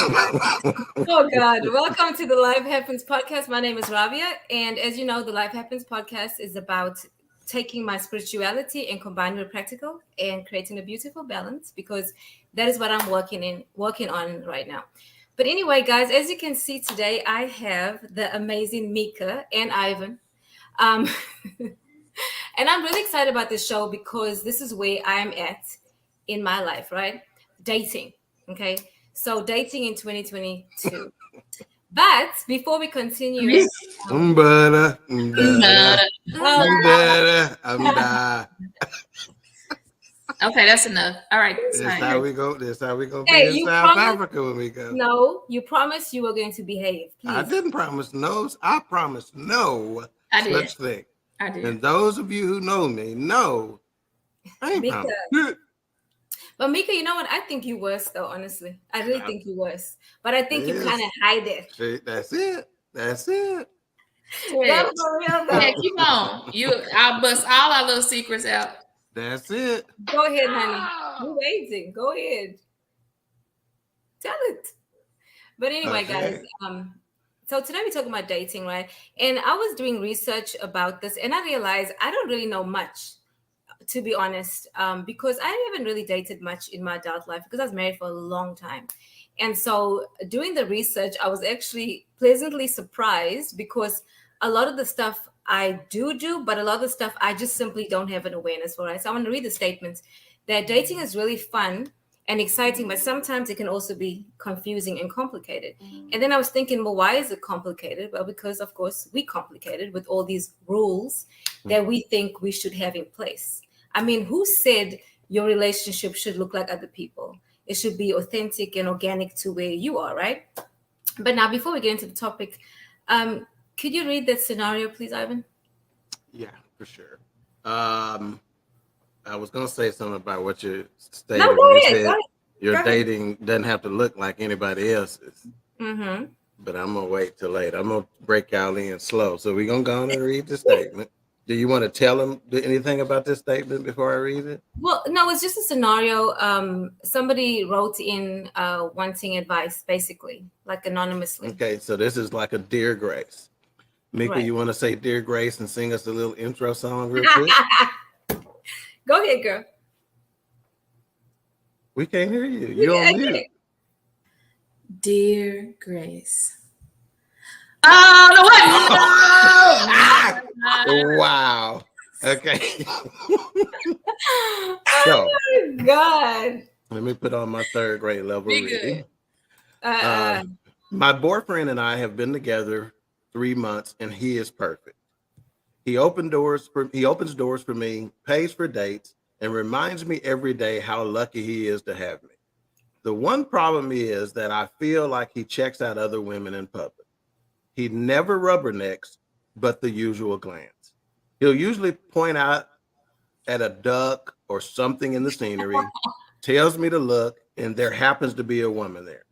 Oh God! Welcome to the Life Happens podcast. My name is Rabia, and as you know, the Life Happens podcast is about taking my spirituality and combining with practical and creating a beautiful balance because that is what I'm working on right now. But anyway, guys, as you can see today, I have the amazing Miika and Ivan. Um, and I'm really excited about this show because this is where I am at in my life, right? Dating. Okay. So dating in 2022. But before we continue, um, Umbada, umbada, oh, umbada, umda. Okay, that's enough. All right, it's That's fine. how we go. That's how we gonna be hey, in you South promised? Africa when we go. No, you promised you were going to behave. I Please. didn't promise no. I promised no I did. such thing. I did. And those of you who know me know I ain't Miika. promised. But Miika, you know what? I think you worse though, honestly. I really think you worse. But I think you Yes. kind of hide it. See, that's it. That's it. Yeah, That's for real though. yeah, keep on. I'll bust all our little secrets out. That's it. Go ahead, honey. We're waiting. Go ahead. Tell it. But anyway, guys, Okay. so today we're talking about dating, right? And I was doing research about this and I realized I don't really know much, to be honest, because I haven't really dated much in my adult life because I was married for a long time. And so doing the research, I was actually pleasantly surprised because a lot of the stuff I do, but a lot of the stuff I just simply don't have an awareness for, right? So I want to read the statements that dating is really fun and exciting, but sometimes it can also be confusing and complicated. And then I was thinking, well, why is it complicated? Well, because of course we complicated with all these rules that we think we should have in place. I mean, who said your relationship should look like other people? It should be authentic and organic to where you are, right? But now, before we get into the topic, could you read that scenario, please, Ivan? Yeah, for sure. I was gonna say something about what you stated. No, when go you ahead. said Go ahead. your Go ahead. dating doesn't have to look like anybody else's. Mm-hmm. But I'm gonna wait till later. I'm gonna break y'all in slow. So we're gonna go on and read the statement. Do you want to tell them anything about this statement before I read it? Well, no, it's just a scenario. Somebody wrote in wanting advice, basically, like anonymously. Okay, so this is like a Dear Grace. Miika, Right. you want to say Dear Grace and sing us a little intro song real quick? Go ahead, girl. We can't hear you. You're on mute. Dear Grace. Oh, no, what? No. Wow. Okay. Oh So my God. let me put on my third grade level Be reading. good. My boyfriend and I have been together 3 months, and he is perfect. He opens doors for me, pays for dates, and reminds me every day how lucky he is to have me. The one problem is that I feel like he checks out other women in public. He never rubbernecks, but the usual glance. He'll usually point out at a duck or something in the scenery, tells me to look, and there happens to be a woman there.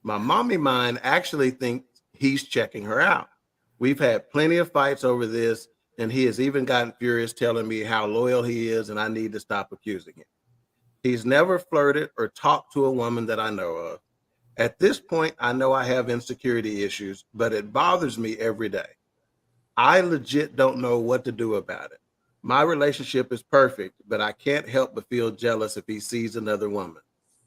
My mommy mind actually thinks he's checking her out. We've had plenty of fights over this, and he has even gotten furious telling me how loyal he is and I need to stop accusing him. He's never flirted or talked to a woman that I know of. At this point, I know I have insecurity issues, but it bothers me every day. I legit don't know what to do about it. My relationship is perfect, but I can't help but feel jealous if he sees another woman.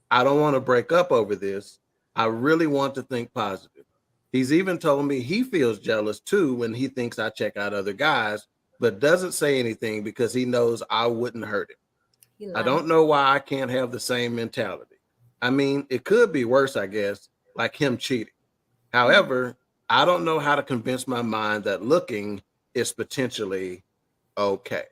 I don't want to break up over this. I really want to think positive. He's even told me he feels jealous too when he thinks I check out other guys, but doesn't say anything because he knows I wouldn't hurt him. He I lied. don't know why I can't have the same mentality. I mean, it could be worse, I guess, like him cheating. However, I don't know how to convince my mind that looking is potentially okay.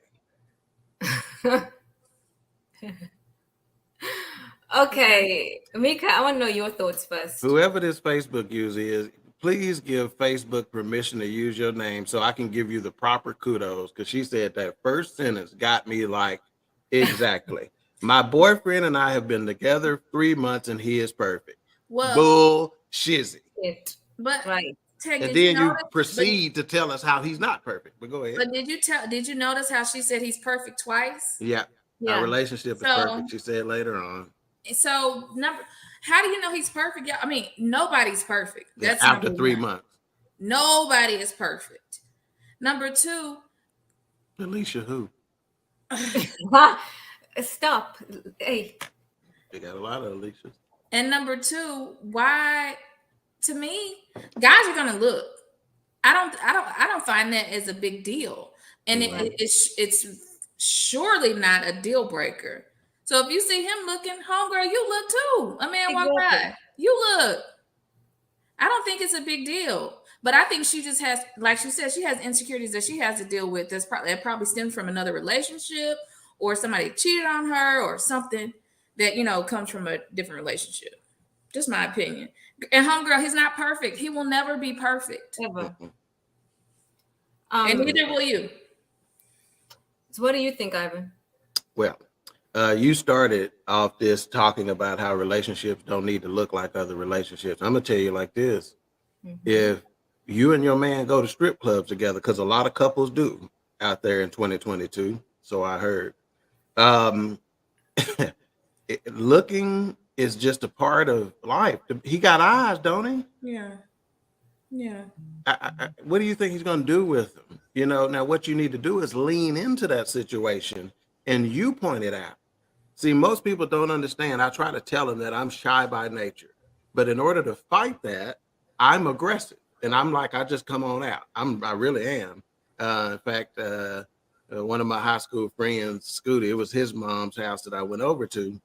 Okay, Miika, I want to know your thoughts first. Whoever this Facebook user is, please give Facebook permission to use your name so I can give you the proper kudos, because she said that first sentence got me like, exactly. My boyfriend and I have been together 3 months and he is perfect. Well, Bull shizzy. It. but Right. Tech, And did you then you notice? proceed to tell us how he's not perfect. But go ahead. But did you notice how she said he's perfect twice? Yeah. Our Yeah. relationship is So- perfect. She said later on. So how do you know he's perfect? Yeah, I mean, nobody's perfect. Yeah, That's after number 3 one. months. Nobody is perfect. Number two, Alicia, who? Stop. Hey. They got a lot of Alicias. and number two, why? To me, guys are gonna look. I don't find that as a big deal, and it's surely not a deal breaker. So if you see him looking, homegirl, you look too. A man walk Exactly. by, you look. I don't think it's a big deal, but I think she just has, like she said, she has insecurities that she has to deal with. That probably stems from another relationship, or somebody cheated on her, or something that comes from a different relationship. Just my opinion. And homegirl, he's not perfect. He will never be perfect, Ever. and neither will you. So what do you think, Ivan? Well, you started off this talking about how relationships don't need to look like other relationships. I'm gonna tell you like this: if you and your man go to strip clubs together, because a lot of couples do out there in 2022, so I heard. Looking is just a part of life. He got eyes, don't he? Yeah. What do you think he's going to do with them? Now what you need to do is lean into that situation and you point it out. See, most people don't understand. I try to tell them that I'm shy by nature, but in order to fight that, I'm aggressive, and I'm like, I just come on out. I really am. In fact, one of my high school friends, Scooty, it was his mom's house that I went over to,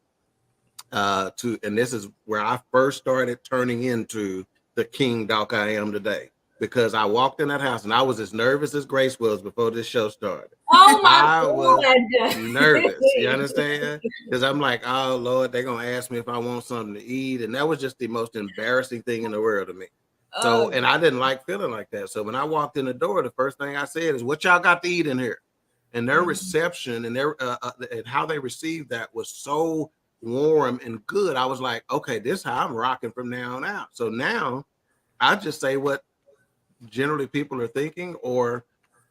and this is where I first started turning into the king doc I am today, because I walked in that house and I was as nervous as Grace was before this show started. Oh my I was God. nervous. You understand? Because I'm like, oh Lord, they're gonna ask me if I want something to eat, and that was just the most embarrassing thing in the world to me. So, and I didn't like feeling like that. So when I walked in the door, the first thing I said is, "What y'all got to eat in here?" And their reception and their and how they received that was so warm and good. I was like, okay, this is how I'm rocking from now on out. So now I just say what generally people are thinking, or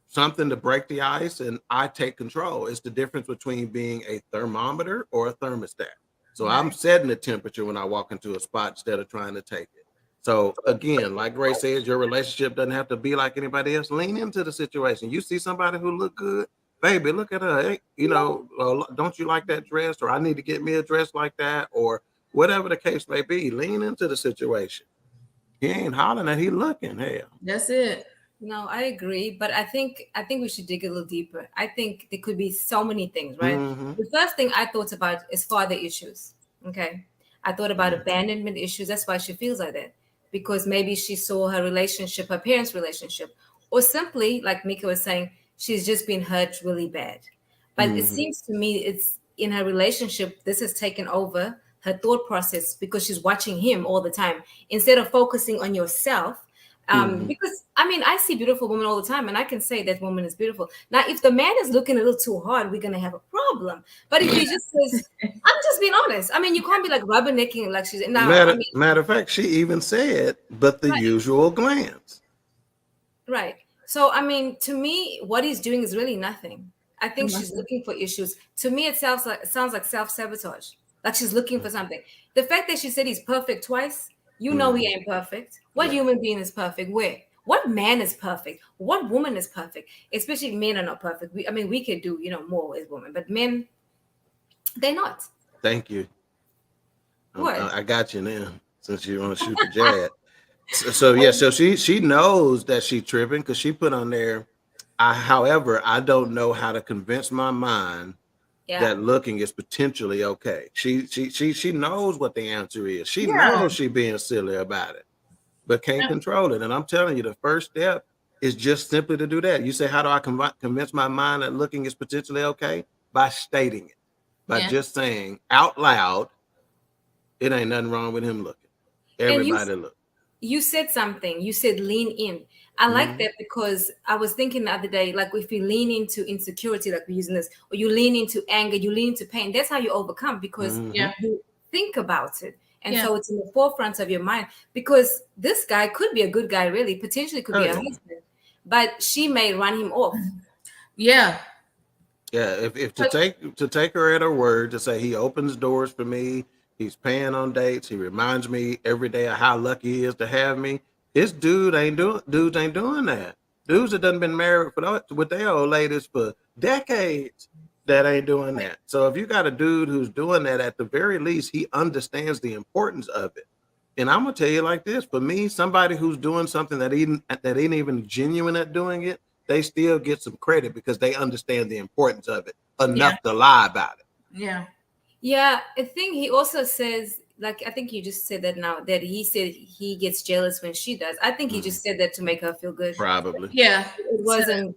something to break the ice, and I take control. It's the difference between being a thermometer or a thermostat. So I'm setting the temperature when I walk into a spot instead of trying to take it. So again, like Grace says, your relationship doesn't have to be like anybody else. Lean into the situation. You see somebody who look good, baby, look at her. Hey, don't you like that dress? Or I need to get me a dress like that, or whatever the case may be. Lean into the situation. He ain't hollering at, he looking. Hell, That's it. No, I agree, but I think we should dig a little deeper. I think there could be so many things, right? The first thing I thought about is father issues. Okay, I thought about abandonment issues. That's why she feels like that, because maybe she saw her relationship, her parents' relationship, or simply, like Miika was saying, she's just been hurt really bad. But it seems to me it's in her relationship, this has taken over her thought process because she's watching him all the time instead of focusing on yourself. Because I mean, I see beautiful women all the time, and I can say that woman is beautiful. Now, if the man is looking a little too hard, we're gonna have a problem. But if he just says, "I'm just being honest," I mean, you can't be like rubbernecking like she's now. Matter of fact, she even said, "But the usual glance." Right. So, I mean, to me, what he's doing is really nothing. I think she's looking for issues. To me, it sounds like self-sabotage. Like she's looking for something. The fact that she said he's perfect twice, he ain't perfect. What human being is perfect? Where? What man is perfect? What woman is perfect? Especially men are not perfect. We could do, more as women, but men, they're not. Thank you. What? I got you now, since you want to shoot the jab. So she knows that she's tripping because she put on there. However, I don't know how to convince my mind that looking is potentially okay. She knows what the answer is. She knows she's being silly about it, but can't control it. And I'm telling you, the first step is just simply to do that. You say, how do I convince my mind that looking is potentially okay? By stating it, by just saying out loud, it ain't nothing wrong with him looking. Everybody look. You said something. You said lean in. I like that because I was thinking the other day, like if you lean into insecurity, like we're using this, or you lean into anger, you lean into pain, that's how you overcome, because you think about it. And so it's in the forefront of your mind, because this guy could be a good guy, really, potentially could be a husband, but she may run him off. Yeah. Yeah, if to take her at her word, to say he opens doors for me, He's paying on dates. He reminds me every day of how lucky he is to have me. This dudes ain't doing that. Dudes that done been married with their old ladies for decades that ain't doing that. So if you got a dude who's doing that, at the very least, he understands the importance of it. And I'm gonna tell you like this: for me, somebody who's doing something that ain't even genuine at doing it, they still get some credit because they understand the importance of it enough to lie about it. Yeah. Yeah, I think he also says, like, I think you just said that now, that he said he gets jealous when she does. I think he just said that to make her feel good. Probably. Yeah. It wasn't,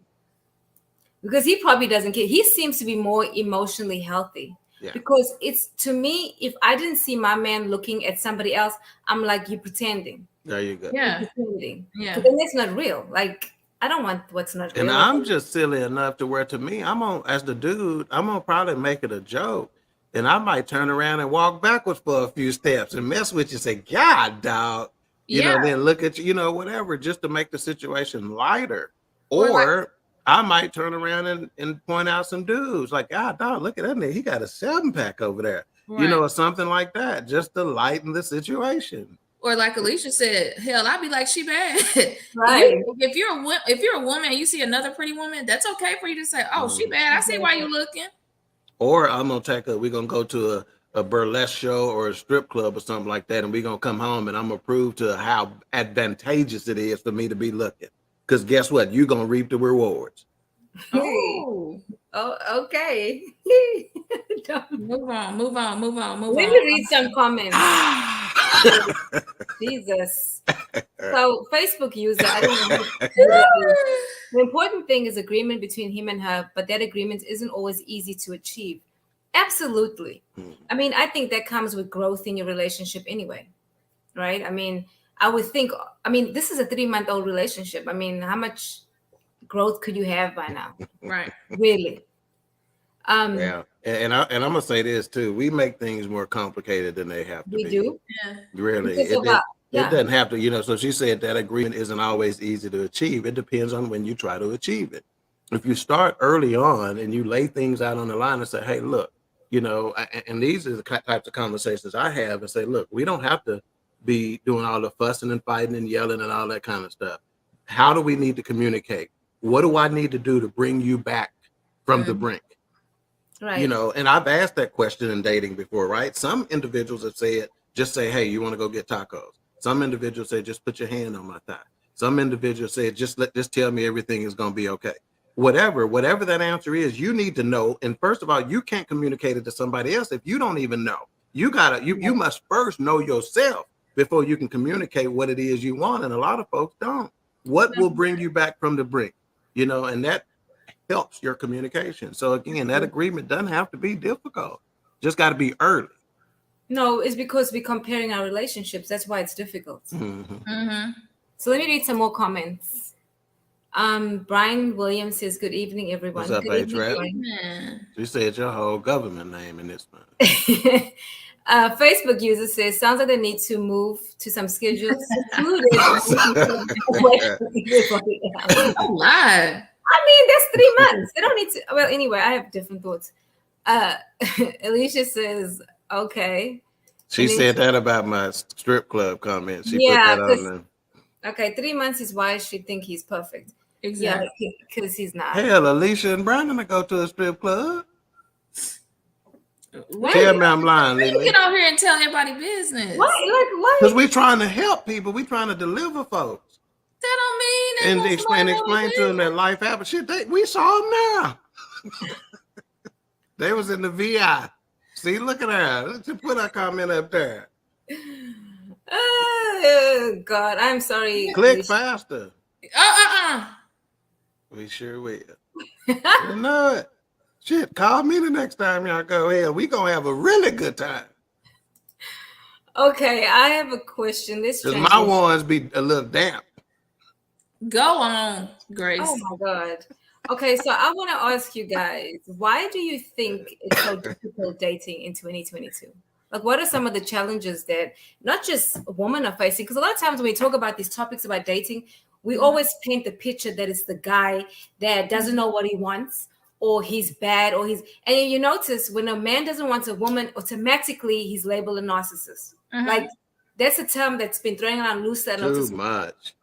because he probably doesn't care. He seems to be more emotionally healthy. Yeah. Because it's, to me, if I didn't see my man looking at somebody else, I'm like, you're pretending. There you go. Yeah. You're pretending. Yeah. But then that's not real. Like, I don't want what's not real. And I'm just silly enough to where, to me, as the dude, I'm gonna probably make it a joke. And I might turn around and walk backwards for a few steps and mess with you and say, God, dog. You know, then look at you, you know, whatever, just to make the situation lighter. Or I might turn around and point out some dudes like, God, dog, look at that nigga. He got a 7-pack over there. Right. You know, or something like that, just to lighten the situation. Or like Alicia said, hell, I'd be like, she bad. Right. If you're a woman and you see another pretty woman, that's okay for you to say, oh, she bad. I see why you looking. Or we're gonna go to a burlesque show or a strip club or something like that, and we're gonna come home and I'm gonna prove to how advantageous it is for me to be looking. Because guess what? You're gonna reap the rewards. Oh, okay. Move on. Let me read some comments. Jesus. So, Facebook user, I don't know. The important thing is agreement between him and her, but that agreement isn't always easy to achieve. Absolutely. I mean, I think that comes with growth in your relationship anyway, right? I mean, I would think, this is a 3-month-old relationship. I mean, how much growth could you have by now? Right. Really? Yeah. And I'm gonna say this too. We make things more complicated than they have to be. We do? Yeah. Really. It doesn't have to, you know. So she said that agreement isn't always easy to achieve. It depends on when you try to achieve it. If you start early on and you lay things out on the line and say, hey, look, you know, and these are the types of conversations I have, and say, look, we don't have to be doing all the fussing and fighting and yelling and all that kind of stuff. How do we need to communicate? What do I need to do to bring you back from the brink? Right. You know, and I've asked that question in dating before, right? Some individuals have said, just say, hey, you want to go get tacos? Some individuals say, just put your hand on my thigh. Some individuals say, just tell me everything is going to be okay. Whatever that answer is, you need to know. And first of all, you can't communicate it to somebody else if you don't even know. You must first know yourself before you can communicate what it is you want. And a lot of folks don't. What will bring you back from the brink? You know, and that helps your communication. So again, that agreement doesn't have to be difficult. Just got to be early. No, it's because we're comparing our relationships. That's why it's difficult. Mm-hmm. Mm-hmm. So let me read some more comments. Brian Williams says, good evening, everyone. What's up, good evening, you said your whole government name in this one. Facebook user says, sounds like they need to move to some schedules. Lie. I mean, that's 3 months. They don't need to. Well, anyway, I have different thoughts. Alicia says, okay. She said that about my strip club comment. She put that on there. Okay, 3 months is why she think he's perfect. Exactly. Yeah, because he's not. Hell, Alicia and Brandon to go to a strip club. Why tell me I'm lying, Lily. Lily. Get out here and tell everybody business. What? Because we're trying to help people. We're trying to deliver folks. That don't mean that. And explain to them that life happens. Shit, we saw them now. They was in the VI. See, look at her. Let's put our comment up there. Oh, God, I'm sorry. Click faster. We sure will. You know it. Shit, call me the next time y'all go here. We gonna have a really good time. Okay, I have a question. Because my ones be a little damp. Go on, Grace. Oh my God. Okay, so I want to ask you guys, why do you think it's so difficult dating in 2022? Like, what are some of the challenges that not just women are facing? Because a lot of times when we talk about these topics about dating, we always paint the picture that it's the guy that doesn't know what he wants, or he's bad, or he's, and you notice when a man doesn't want a woman, automatically he's labeled a narcissist. Like that's a term that's been thrown around loosely. Too much.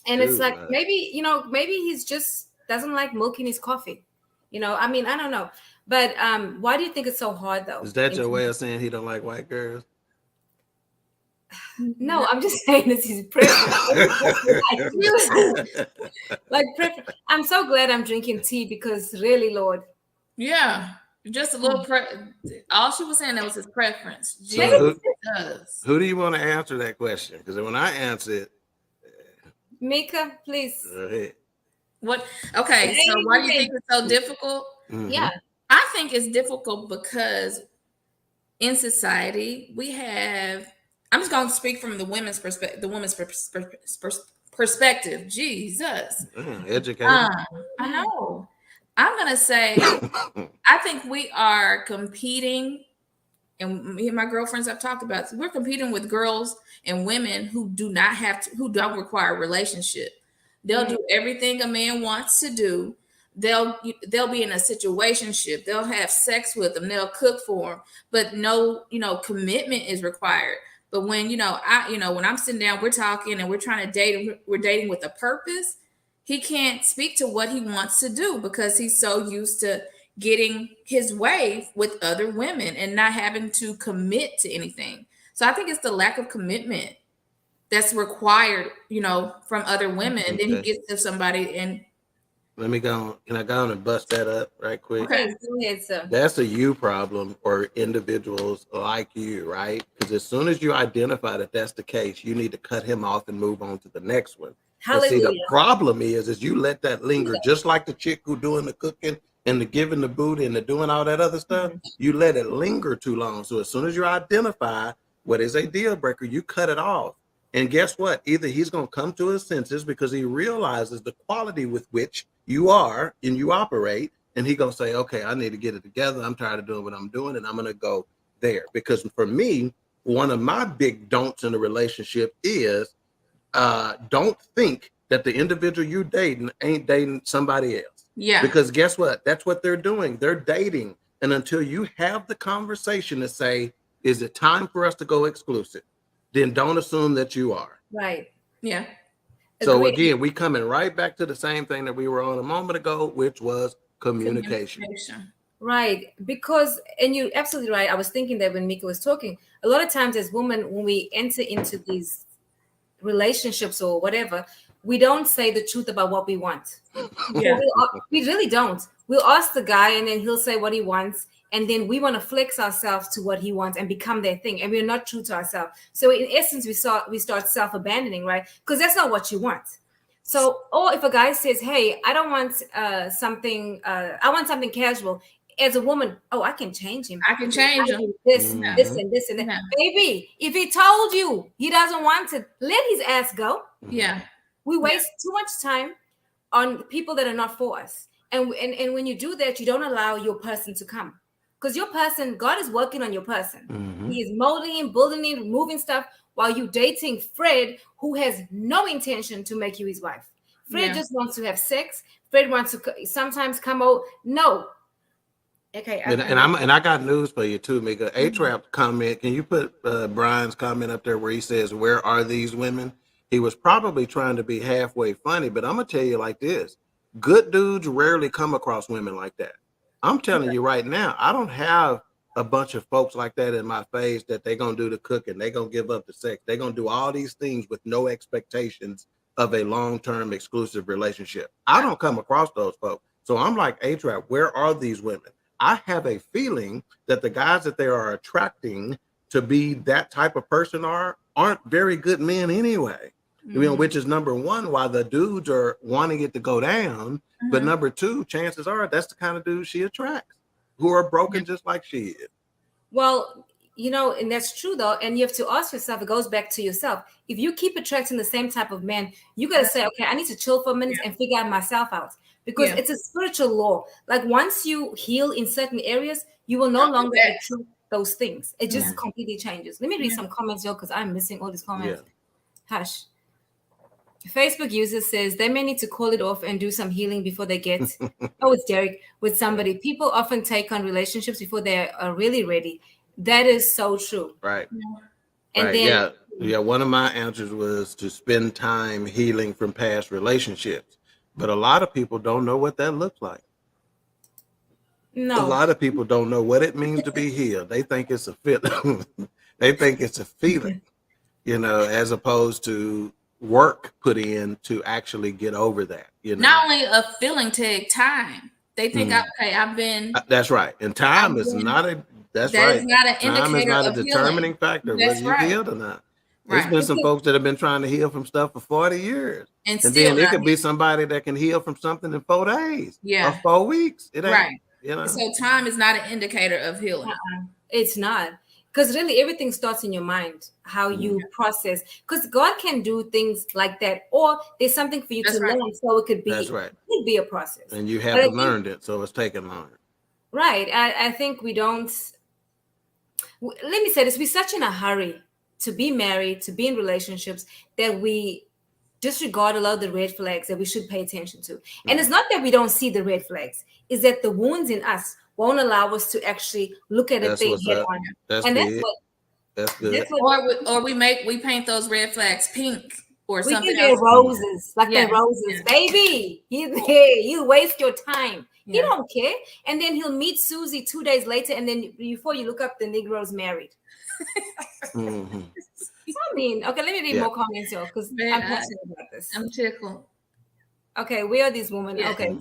And it's like, maybe, maybe he's just doesn't like milk in his coffee. I mean, I don't know. But why do you think it's so hard though? Is that your way of saying he don't like white girls? No, I'm just saying this is preference. Like I'm so glad I'm drinking tea, because really, Lord. Yeah. Just a little all she was saying that was his preference. So who do you want to answer that question? Because when I answer it, Miika, please. What? Okay, so why do you think it's so difficult? Yeah, I think it's difficult because in society we have. I'm just going to speak from the women's perspective. The woman's perspective. Jesus, educated. I know. I'm going to say, I think we are competing, and me and my girlfriends have talked about this. We're competing with girls and women who do not have to, who don't require a relationship. They'll do everything a man wants to do. They'll be in a situationship. They'll have sex with them. They'll cook for them, but no, commitment is required. But when when I'm sitting down, we're talking and we're trying to date. We're dating with a purpose. He can't speak to what he wants to do because he's so used to getting his way with other women and not having to commit to anything. So I think it's the lack of commitment that's required, from other women. And then he gets to somebody and. Let me go. Can I go on and bust that up right quick? Okay, go ahead, sir. That's a you problem or individuals like you, right? Because as soon as you identify that that's the case, you need to cut him off and move on to the next one. Hallelujah. See, the problem is you let that linger, just like the chick who doing the cooking and the giving the booty and the doing all that other stuff. You let it linger too long. So as soon as you identify what is a deal breaker, you cut it off. And guess what? Either he's going to come to his senses because he realizes the quality with which you are and you operate, and he's going to say, okay, I need to get it together. I'm tired of doing what I'm doing, and I'm going to go there. Because for me, one of my big don'ts in a relationship is don't think that the individual you dating ain't dating somebody else. Yeah. Because guess what? That's what they're doing. They're dating. And until you have the conversation to say, is it time for us to go exclusive? Then don't assume that you are. Right. Yeah. So again, we coming right back to the same thing that we were on a moment ago, which was communication. Right. Because, and you're absolutely right. I was thinking that when Miika was talking, a lot of times as women, when we enter into these relationships or whatever, we don't say the truth about what we want. Yeah. We really don't. We'll ask the guy and then he'll say what he wants. And then we want to flex ourselves to what he wants and become their thing. And we're not true to ourselves. So in essence, we start self-abandoning, right? Because that's not what you want. So, or if a guy says, hey, I don't want something, I want something casual. As a woman, I can change him. I can change him. This and this and that. Yeah. Baby, if he told you he doesn't want it, let his ass go. Yeah. We waste too much time on people that are not for us. And when you do that, you don't allow your person to come. Because your person, God is working on your person. He is molding him, building him, removing stuff while you dating Fred, who has no intention to make you his wife. Fred just wants to have sex. Fred wants to sometimes come out. No. Okay. And I got news for you too, Miika. A-Trap comment. Can you put Brian's comment up there where he says, where are these women? He was probably trying to be halfway funny, but I'm going to tell you like this. Good dudes rarely come across women like that. I'm telling you right now, I don't have a bunch of folks like that in my face that they're going to do the cooking. They're going to give up the sex. They're going to do all these things with no expectations of a long-term exclusive relationship. I don't come across those folks. So I'm like, A-Trap, where are these women? I have a feeling that the guys that they are attracting to be that type of person aren't very good men anyway. Which is number one, why the dudes are wanting it to go down. But number two, chances are that's the kind of dude she attracts who are broken just like she is. Well, and that's true though. And you have to ask yourself, it goes back to yourself. If you keep attracting the same type of man, you got to say, okay, I need to chill for a minute and figure myself out. Because it's a spiritual law. Like once you heal in certain areas, you will no longer attract those things. It just completely changes. Let me read some comments, yo, because I'm missing all these comments. Hush. Facebook user says they may need to call it off and do some healing before they get. Oh, it's Derek with somebody. People often take on relationships before they are really ready. That is so true. Right. And Right. then Yeah. One of my answers was to spend time healing from past relationships. But a lot of people don't know what that looks like. A no, lot of people don't know what it means to be healed. They think it's a feeling. They think it's a feeling, as opposed to work put in to actually get over that. Not only a feeling, take time. They think, okay, I've been. That's right. And time is not a. That's That right. is not an Time is indicator not a of determining healing. factor That's whether you right. healed or not. There's Right. been some folks that have been trying to heal from stuff for 40 years. And And still then it not could be somebody that can heal from something in 4 days Yeah. or 4 weeks. It ain't, right. So time is not an indicator of healing. It's not. Because really everything starts in your mind, how you process. Because God can do things like that, or there's something for you That's to right. learn, so it could be That's right. it could be a process. And you But I haven't think- learned it, so it's taking longer. Right. I think we don't. Let me say this: we're such in a hurry to be married, to be in relationships, that we disregard a lot of the red flags that we should pay attention to. And it's not that we don't see the red flags; it's that the wounds in us won't allow us to actually look at a That's thing what's head up. on. That's And good. That's good. that's what Or we paint those red flags pink or we something think they're else. roses, like Yeah. they're roses, Yeah. baby. You waste your time. He Yeah. don't care. And then he'll meet Susie 2 days later, and then before you look up, the Negro's married. Mhm. I mean, okay, let me read Yeah. more comments here because Man, I'm passionate about this. I'm tickled. Okay, where are these women? Yeah. Okay.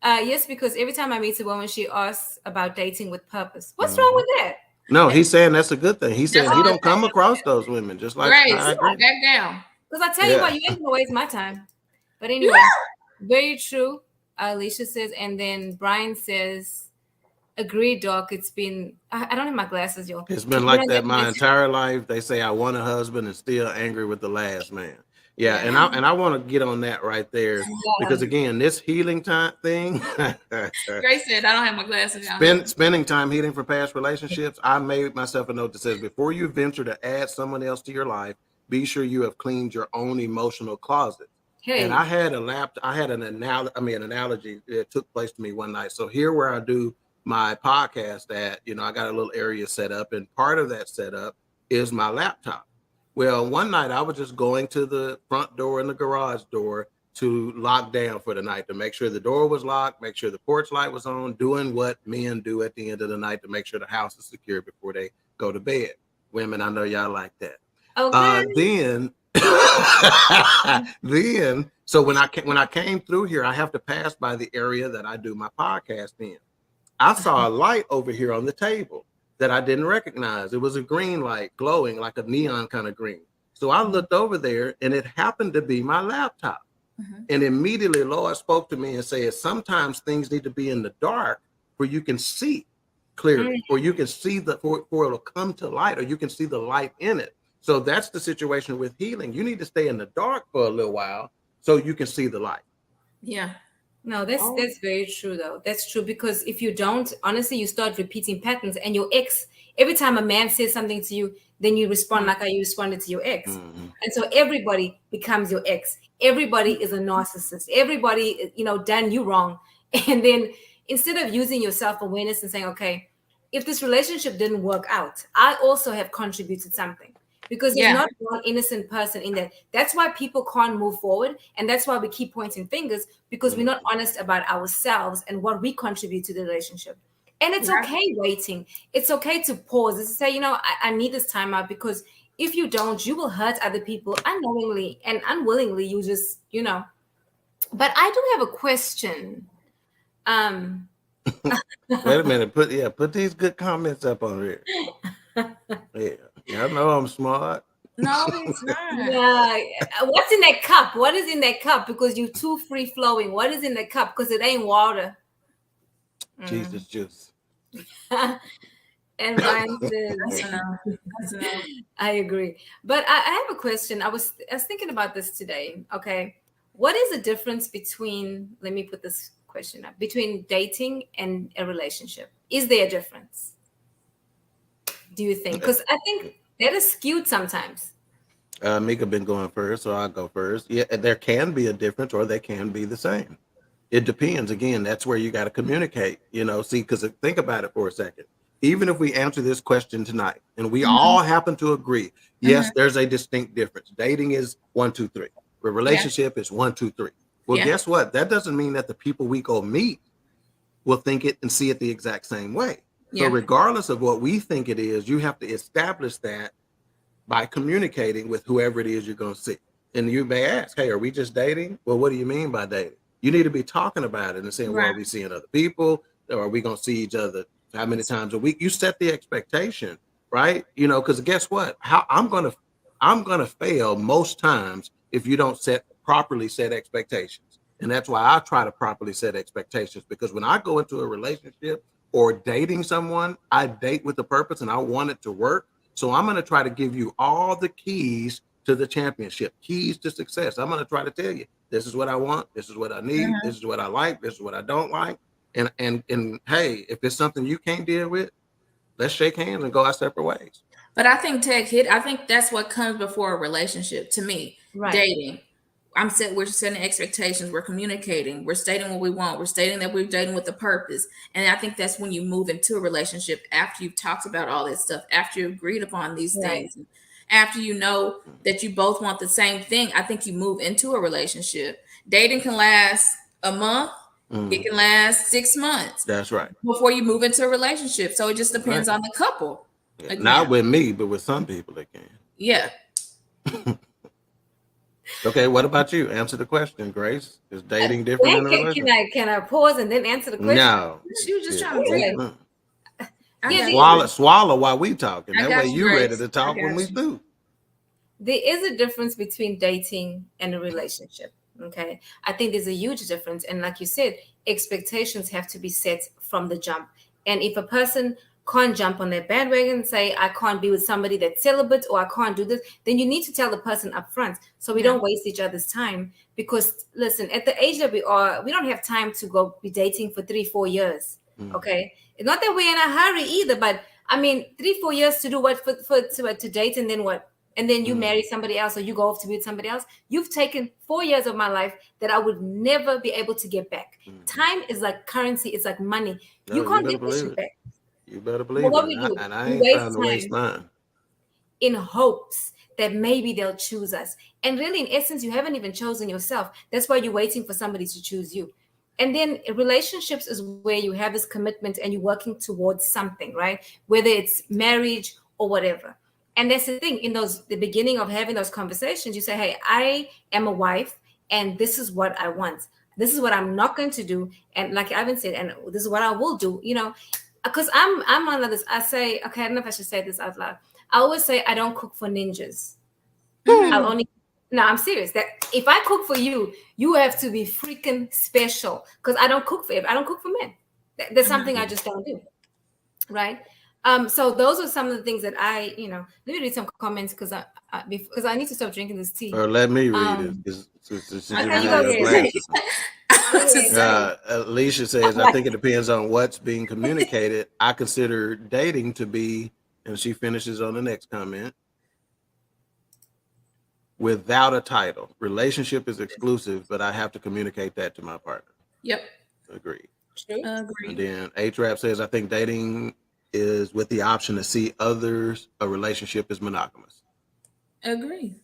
Yes, because every time I meet a woman, she asks about dating with purpose. What's wrong with that? No, he's saying that's a good thing. He's saying That's he a don't good come thing. across those women, just like Grace, I agree. back down. Because I tell you Yeah. what, you ain't gonna waste my time. But anyway, very true. Alicia says, and then Brian says, agreed, Doc. It's been I don't have my glasses, y'all. It's been like that my entire life. They say I want a husband and still angry with the last man. Yeah, and I want to get on that right there because again, this healing time thing. Grace said, I don't have my glasses on. Spending time healing for past relationships. I made myself a note that says before you venture to add someone else to your life, be sure you have cleaned your own emotional closet. Hey. And I had an analogy that took place to me one night. So here where I do my podcast at, I got a little area set up, and part of that setup is my laptop. Well, one night I was just going to the front door and the garage door to lock down for the night, to make sure the door was locked, make sure the porch light was on, doing what men do at the end of the night to make sure the house is secure before they go to bed. Women, I know y'all like that. Okay. Then, so when I came through here, I have to pass by the area that I do my podcast in. I saw a light over here on the table that I didn't recognize. It was a green light glowing like a neon kind of green. So I looked over there and it happened to be my laptop. And immediately Lord spoke to me and said, sometimes things need to be in the dark where you can see clearly, or you can see for it'll come to light, or you can see the light in it. So that's the situation with healing. You need to stay in the dark for a little while so you can see the light. Yeah. No, that's very true though. That's true, because if you don't, honestly, you start repeating patterns, and your ex, every time a man says something to you, then you respond like how you responded to your ex. And so everybody becomes your ex. Everybody is a narcissist. Everybody, done you wrong. And then instead of using your self-awareness and saying, okay, if this relationship didn't work out, I also have contributed something. Because there's not one innocent person in there. That's why people can't move forward. And that's why we keep pointing fingers, because we're not honest about ourselves and what we contribute to the relationship. And it's okay waiting. It's okay to pause and say, I need this time out, because if you don't, you will hurt other people unknowingly and unwillingly. You just, But I do have a question. Wait a minute. Put these good comments up on here. Yeah, I know I'm smart. No, it's not. Yeah. What's in that cup? What is in that cup? Because you're too free flowing. What is in the cup? Because it ain't water. Jesus juice. And Ryan says, I agree. But I have a question. I was thinking about this today. Okay. What is the difference between, let me put this question up, between dating and a relationship? Is there a difference? Do you think? Because I think that is skewed sometimes. Miika been going first, so I'll go first. Yeah, there can be a difference, or they can be the same. It depends. Again, that's where you got to communicate. See, because think about it for a second. Even if we answer this question tonight, and we Mhm. all happen to agree, Mhm. yes, there's a distinct difference. Dating is 1, 2, 3. A Yeah. relationship is 1, 2, 3. Well, Yeah. guess what? That doesn't mean that the people we go meet will think it and see it the exact same way. So, Yeah. regardless of what we think it is, you have to establish that by communicating with whoever it is you're going to see. And you may ask, hey, are we just dating? Well, what do you mean by dating? You need to be talking about it and saying, well, Right. are we seeing other people? Or are we going to see each other how many times a week? You set the expectation, right? Because guess what? I'm gonna fail most times if you don't properly set expectations. And that's why I try to properly set expectations, because when I go into a relationship or dating someone, I date with a purpose and I want it to work. So I'm going to try to give you all the keys to the championship, keys to success. I'm going to try to tell you, this is what I want, this is what I need, Mhm. this is what I like, this is what I don't like. And hey, if it's something you can't deal with, let's shake hands and go our separate ways. But I think tech hit. I think that's what comes before a relationship to me. Right. Dating. We're setting expectations. We're communicating. We're stating what we want. We're stating that we're dating with a purpose. And I think that's when you move into a relationship after you've talked about all this stuff, after you've agreed upon these Right. things, after you know that you both want the same thing. I think you move into a relationship. Dating can last a month. It Mhm. can last 6 months That's right. before you move into a relationship. So it just That's right. depends on the couple. Yeah. Not Again. with me, but with some people it Yeah. can. Okay, what about you? Answer the question, Grace. Is dating different Then in a can relationship? I pause and then answer the question? No. She was just Yeah, trying to tell you. Okay. no. I Yeah, got the, you. Swallow while we talking. I That way got you, you ready Grace. to I talk when we got you. through. there is a difference between dating and a relationship. Okay. I think there's a huge difference. And like you said, expectations have to be set from the jump. And if a person can't jump on that bandwagon and say, I can't be with somebody that's celibate or I can't do this, then you need to tell the person up front so we Yeah. don't waste each other's time. Because listen, at the age that we are, we don't have time to go be dating for 3, 4 years. Mhm. Okay. It's not that we're in a hurry either, but I mean, 3, 4 years to do what to date and then what? And then you marry Mhm. somebody else or you go off to be with somebody else. You've taken 4 years of my life that I would never be able to get back. Mhm. Time is like currency, it's like money. No, You you can't better get that believe shit it. back. You better But believe it. what And we I, do, and I we ain't trying waste to waste time mine. in hopes that maybe they'll choose us. And really, in essence, you haven't even chosen yourself. That's why you're waiting for somebody to choose you. And then relationships is where you have this commitment and you're working towards something, right? Whether it's marriage or whatever. And that's the thing, in the beginning of having those conversations, you say, hey, I am a wife and this is what I want. This is what I'm not going to do. And like Ivan said, and this is what I will do, because I'm one of this. I say, okay, I don't know if I should say this out loud. I always say I don't cook for ninjas. Hmm. I'll only no, I'm serious. That if I cook for you, you have to be freaking special. Because I don't cook for men. That's something I Mhm. just don't do. Right. So those are some of the things that let me read some comments because I need to stop drinking this tea. Or let me read it, Um, since you okay, don't you have go your ahead. glasses on. I was Go just ahead. Go saying. ahead. Alicia says, I think it depends on what's being communicated. I consider dating to be, and she finishes on the next comment, without a title. Relationship is exclusive, but I have to communicate that to my partner. Yep. Agreed. True. And Agreed. then H-Rap says, I think dating is with the option to see others. A relationship is monogamous. Agreed.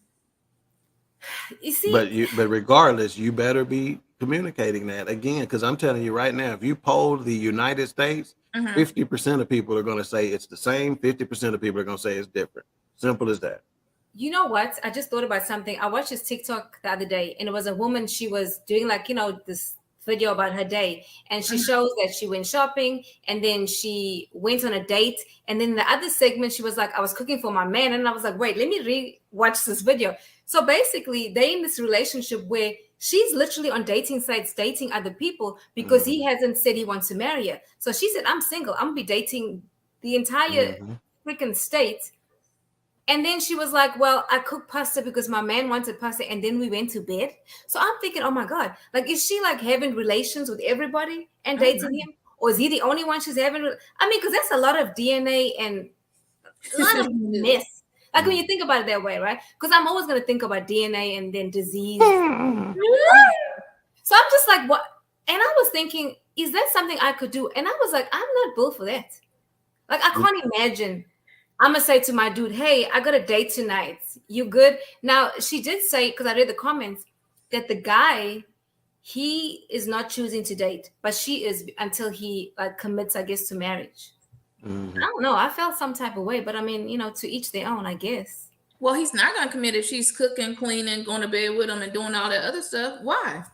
You see, But regardless, you better be communicating that again, because I'm telling you right now, if you poll the United States, Hmm. 50% of people are going to say it's the same. 50% of people are going to say it's different. Simple as that. you know what? I just thought about something. I watched this TikTok the other day, and it was a woman. She was doing like, this video about her day, and she shows that she went shopping and then she went on a date. And then the other segment, she was like, I was cooking for my man. And I was like, wait, let me re-watch this video. So basically, they in this relationship where she's literally on dating sites dating other people because he Mhm. hasn't said he wants to marry her. So she said, I'm single. I'm gonna be dating the entire Mhm. freaking state. And then she was like, well, I cooked pasta because my man wanted pasta. And then we went to bed. So I'm thinking, oh my God, like, is she like having relations with everybody and Oh, dating him? Or is he the only one she's having? I mean, because that's a lot of DNA and a lot of mess. Like when you think about it that way, right? Because I'm always going to think about DNA and then disease. Mm. So I'm just like, what? And I was thinking, is that something I could do? And I was like, I'm not built for that. Like, I can't imagine. I'm gonna say to my dude, hey, I got a date tonight. You good? Now, she did say, because I read the comments, that the guy, he is not choosing to date, but she is until he like commits, I guess, to marriage. Mhm. I don't know. I felt some type of way, but I mean, to each their own, I guess. Well, he's not going to commit if she's cooking, cleaning, going to bed with him, and doing all that other stuff. Why?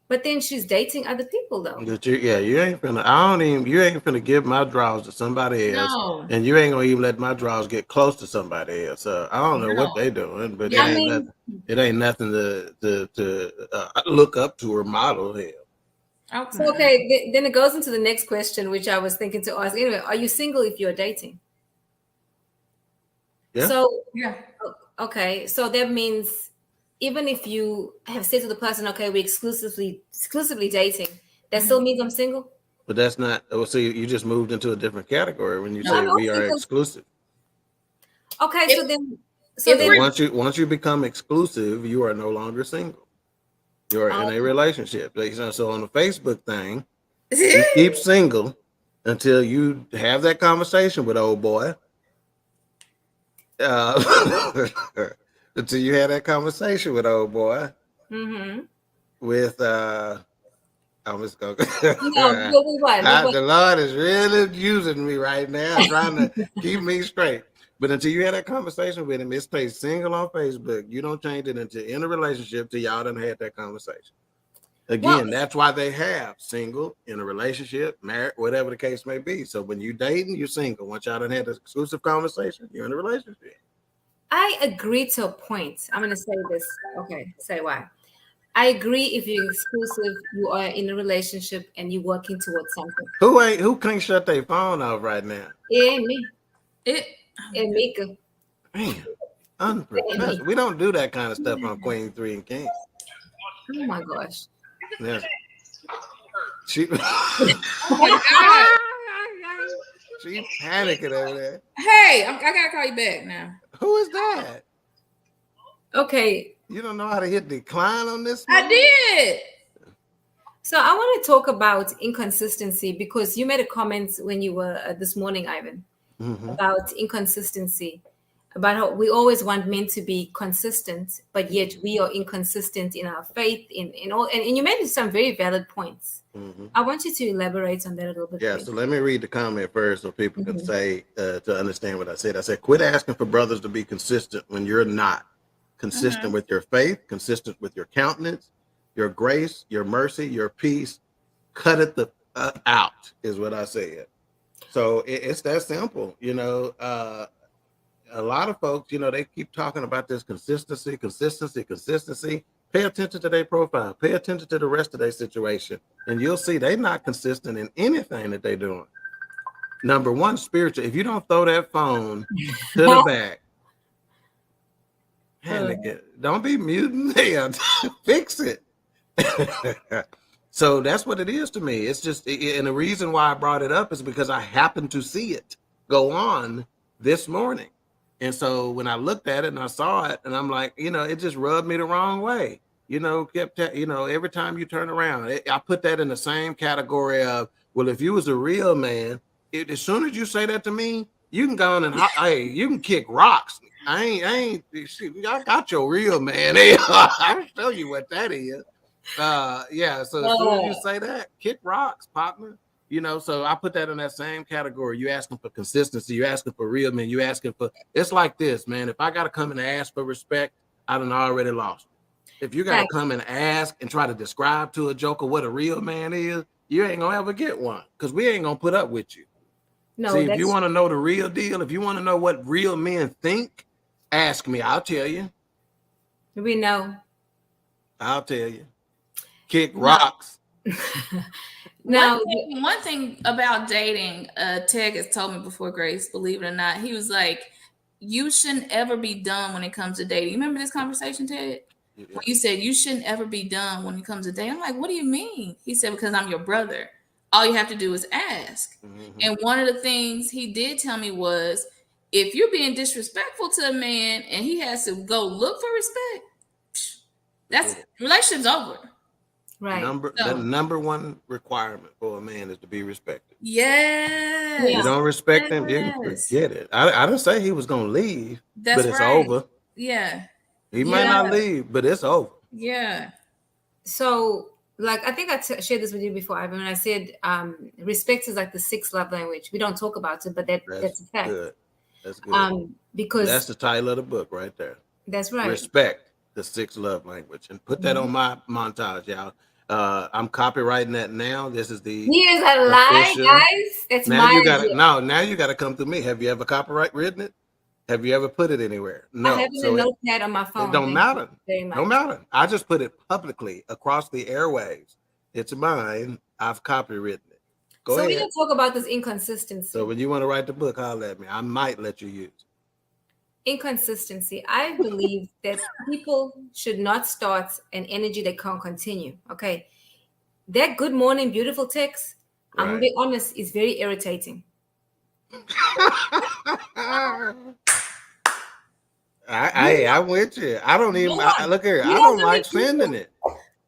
But then she's dating other people, though. But you ain't finna. You ain't finna give my drawers to somebody else, No, and you ain't gonna even let my drawers get close to somebody else. So I don't know what no. they doing, but Yeah. I mean, it ain't nothing to look up to or model. Hell, Okay. so okay, then it goes into the next question, which I was thinking to ask. Anyway, are you single if you're dating? yeah. So Yeah. okay, so that means even if you have said to the person, okay, we're exclusively dating, that still means I'm single. But that's not. Well, see, you just moved into a different category when you No, say no, we are because exclusive. okay, If- so then if But we're- once you become exclusive, you are no longer single. You are in a relationship. Like, so on the Facebook thing, you keep single until you have that conversation with old boy. Until you had that conversation with old boy with I was going no, with what? the Lord is really using me right now, trying to keep me straight. But until you had that conversation with him, it stays single on Facebook. You don't change it until in a relationship till y'all done had that conversation. Again, that's why they have single, in a relationship, married, whatever the case may be. So when you dating, you're single. Once y'all done had this exclusive conversation, you're in a relationship. I agree to a point. I'm gonna say this. Okay, say why. I agree if you're exclusive, you are in a relationship and you're working towards something. Who can't shut their phone off right now? It ain't me. It, And Miika. Man, unprofessional. We don't do that kind of stuff on Queen 3 and King. Oh my gosh. Yes. She oh my God. she panicking over there. Hey, I gotta call you back now. Who is that? Okay. You don't know how to hit decline on this I one? did. So I want to talk about inconsistency because you made a comment when you were this morning, Ivan, about inconsistency, about how we always want men to be consistent, but yet we are inconsistent in our faith, in all, and you made some very valid points. I want you to elaborate on that a little bit. Yeah, please. so let me read the comment first so people can say to understand what I said. I said, quit asking for brothers to be consistent when you're not consistent with your faith, consistent with your countenance, your grace, your mercy, your peace. Cut it out is what I said. So it's that simple. A lot of folks, they keep talking about this consistency. Pay attention to their profile. Pay attention to the rest of their situation. And you'll see they're not consistent in anything that they're doing. Number one, spiritual. If you don't throw that phone to the back, don't be muting there. Fix it. So that's what it is to me. It's just, and the reason why I brought it up is because I happened to see it go on this morning. And so when I looked at it and I saw it, and I'm like, it just rubbed me the wrong way. Every time you turn around, I put that in the same category of, well, if you was a real man, as soon as you say that to me, you can go on and hey, you can kick rocks. I got your real man. I'll show you what that is. So as soon as you say that, kick rocks, partner. So I put that in that same category. You asking for consistency, you asking for real men, you asking for, it's like this, man. If I gotta come and ask for respect, I done already lost. If you gotta come and ask and try to describe to a joker what a real man is, you ain't gonna ever get one, because we ain't gonna put up with you. No, see, if you want to know the real deal, if you want to know what real men think, ask me. I'll tell you. We know. I'll tell you. Kick rocks. Now, one thing about dating, Ted has told me before, Grace, believe it or not, he was like, you shouldn't ever be done when it comes to dating. You remember this conversation, Ted? Yeah. You said you shouldn't ever be done when it comes to dating. I'm like, what do you mean? He said, because I'm your brother. All you have to do is ask. And one of the things he did tell me was, if you're being disrespectful to a man and he has to go look for respect, that's relationship's over. Right. The number one requirement for a man is to be respected. Yes. You don't respect him, you can forget it. I didn't say he was gonna leave, but it's over. Yeah. He might not leave, but it's over. Yeah. So, like, I think I shared this with you before, Ivan, when I said respect is like the sixth love language. We don't talk about it, but that's a fact. Good. That's good. Because that's the title of the book right there. That's right. Respect, the sixth love language. And put that on my montage, y'all. I'm copywriting that now. This is the He is a lie, guys. It's now my you got it. Now you got to come through me. Have you ever copyright written it? Have you ever put it anywhere? No. I have a notepad on my phone. It don't matter. Don't matter. I just put it publicly across the airwaves. It's mine. I've copywritten it. Go ahead. So we can talk about this inconsistency. So when you want to write the book, holler at me. I might let you use it. Inconsistency. I believe that people should not start an energy that can't continue. Okay. That good morning, beautiful text, I'm going to be honest, is very irritating. I'm with you. I don't even look here. I don't like sending it.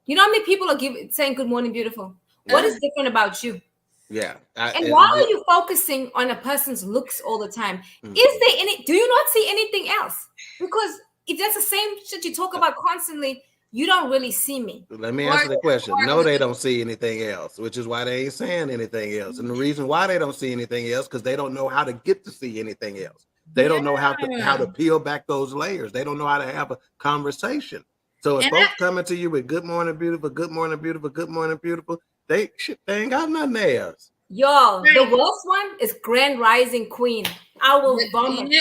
You know how many people are saying good morning, beautiful? What is different about you? Yeah. And why are you focusing on a person's looks all the time? Is there do you not see anything else? Because if that's the same shit you talk about constantly, you don't really see me. Let me answer the question. No, they don't see anything else, which is why they ain't saying anything else. And the reason why they don't see anything else, because they don't know how to get to see anything else. They don't know how to peel back those layers. They don't know how to have a conversation. So if folks coming to you with good morning, beautiful, good morning, beautiful, good morning, beautiful, they ain't got nothing else. Y'all, the worst one is Grand Rising Queen. I will vomit.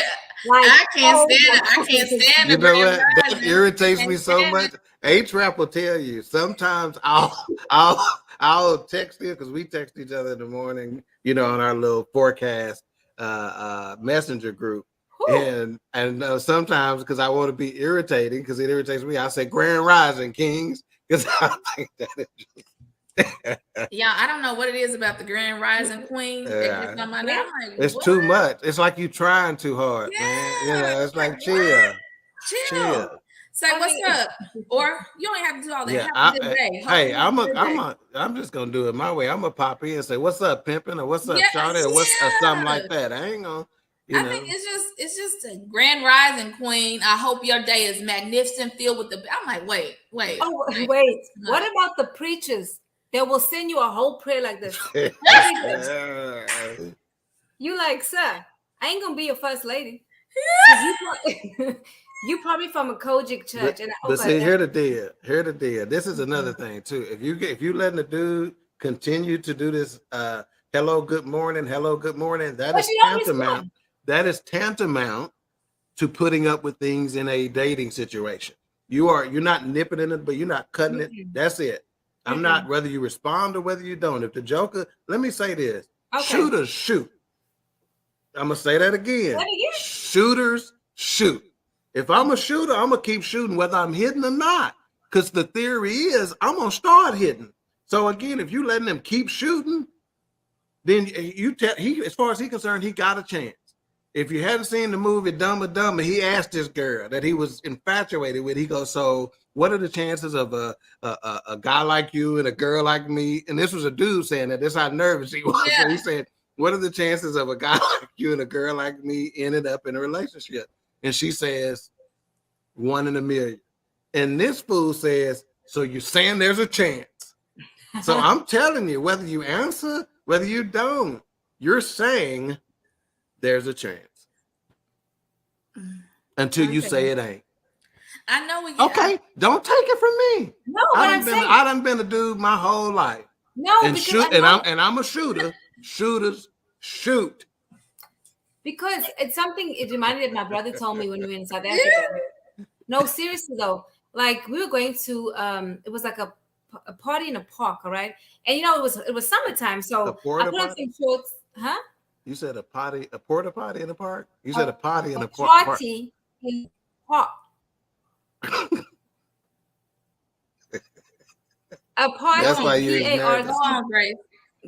Like, I can't stand it. I can't stand it. You know what? That irritates me so much. A-Trap will tell you. Sometimes I'll text you because we text each other in the morning, on our little forecast messenger group. And sometimes because I want to be irritating, because it irritates me, I say Grand Rising Kings, because I think that is just yeah, I don't know what it is about the Grand Rising Queen. Yeah. On my name. Like, it's too much. It's like you trying too hard, man. It's like chill. Say what's up, or you don't have to do all that. Yeah, have a good day. Hey, I'm just gonna do it my way. I'm gonna pop in and say what's up, pimping, or what's up, shawty, or what's or something like that. I ain't gonna. I think it's just a Grand Rising Queen. I hope your day is magnificent, filled with the. I'm like, wait. Oh, wait. What about the preachers? They will send you a whole prayer like this. You like, sir, I ain't gonna be your first lady. You probably from a Kojic church. But see, here the deal. This is another thing too. If you letting the dude continue to do this, hello, good morning, that is tantamount. That is tantamount to putting up with things in a dating situation. You're not nipping in it, but you're not cutting it. That's it. I'm not, whether you respond or whether you don't. If the joker, let me say this. Okay. Shooters shoot. I'm going to say that again. Shooters shoot. If I'm a shooter, I'm going to keep shooting whether I'm hitting or not. Because the theory is I'm going to start hitting. So again, if you letting them keep shooting, then as far as he's concerned, he got a chance. If you hadn't seen the movie Dumb and Dumber, he asked this girl that he was infatuated with. He goes, so what are the chances of a guy like you and a girl like me? And this was a dude saying that. This is how nervous he was. Yeah. So he said, what are the chances of a guy like you and a girl like me ended up in a relationship? And she says, 1 in a million. And this fool says, so you're saying there's a chance. So I'm telling you, whether you answer, whether you don't, you're saying there's a chance until you say it ain't. I know what you don't take it from me. No, I done been a dude my whole life. No, and shoot, and I'm a shooter. Shooters shoot. Because it's something it reminded me of my brother told me when we were in South Africa. No, seriously though. Like we were going to it was like a party in a park, all right? And it was summertime, so I put on some shorts, huh? You said a porta potty in the park? You said a potty in the park. Party in the park. A party. That's why you're nervous.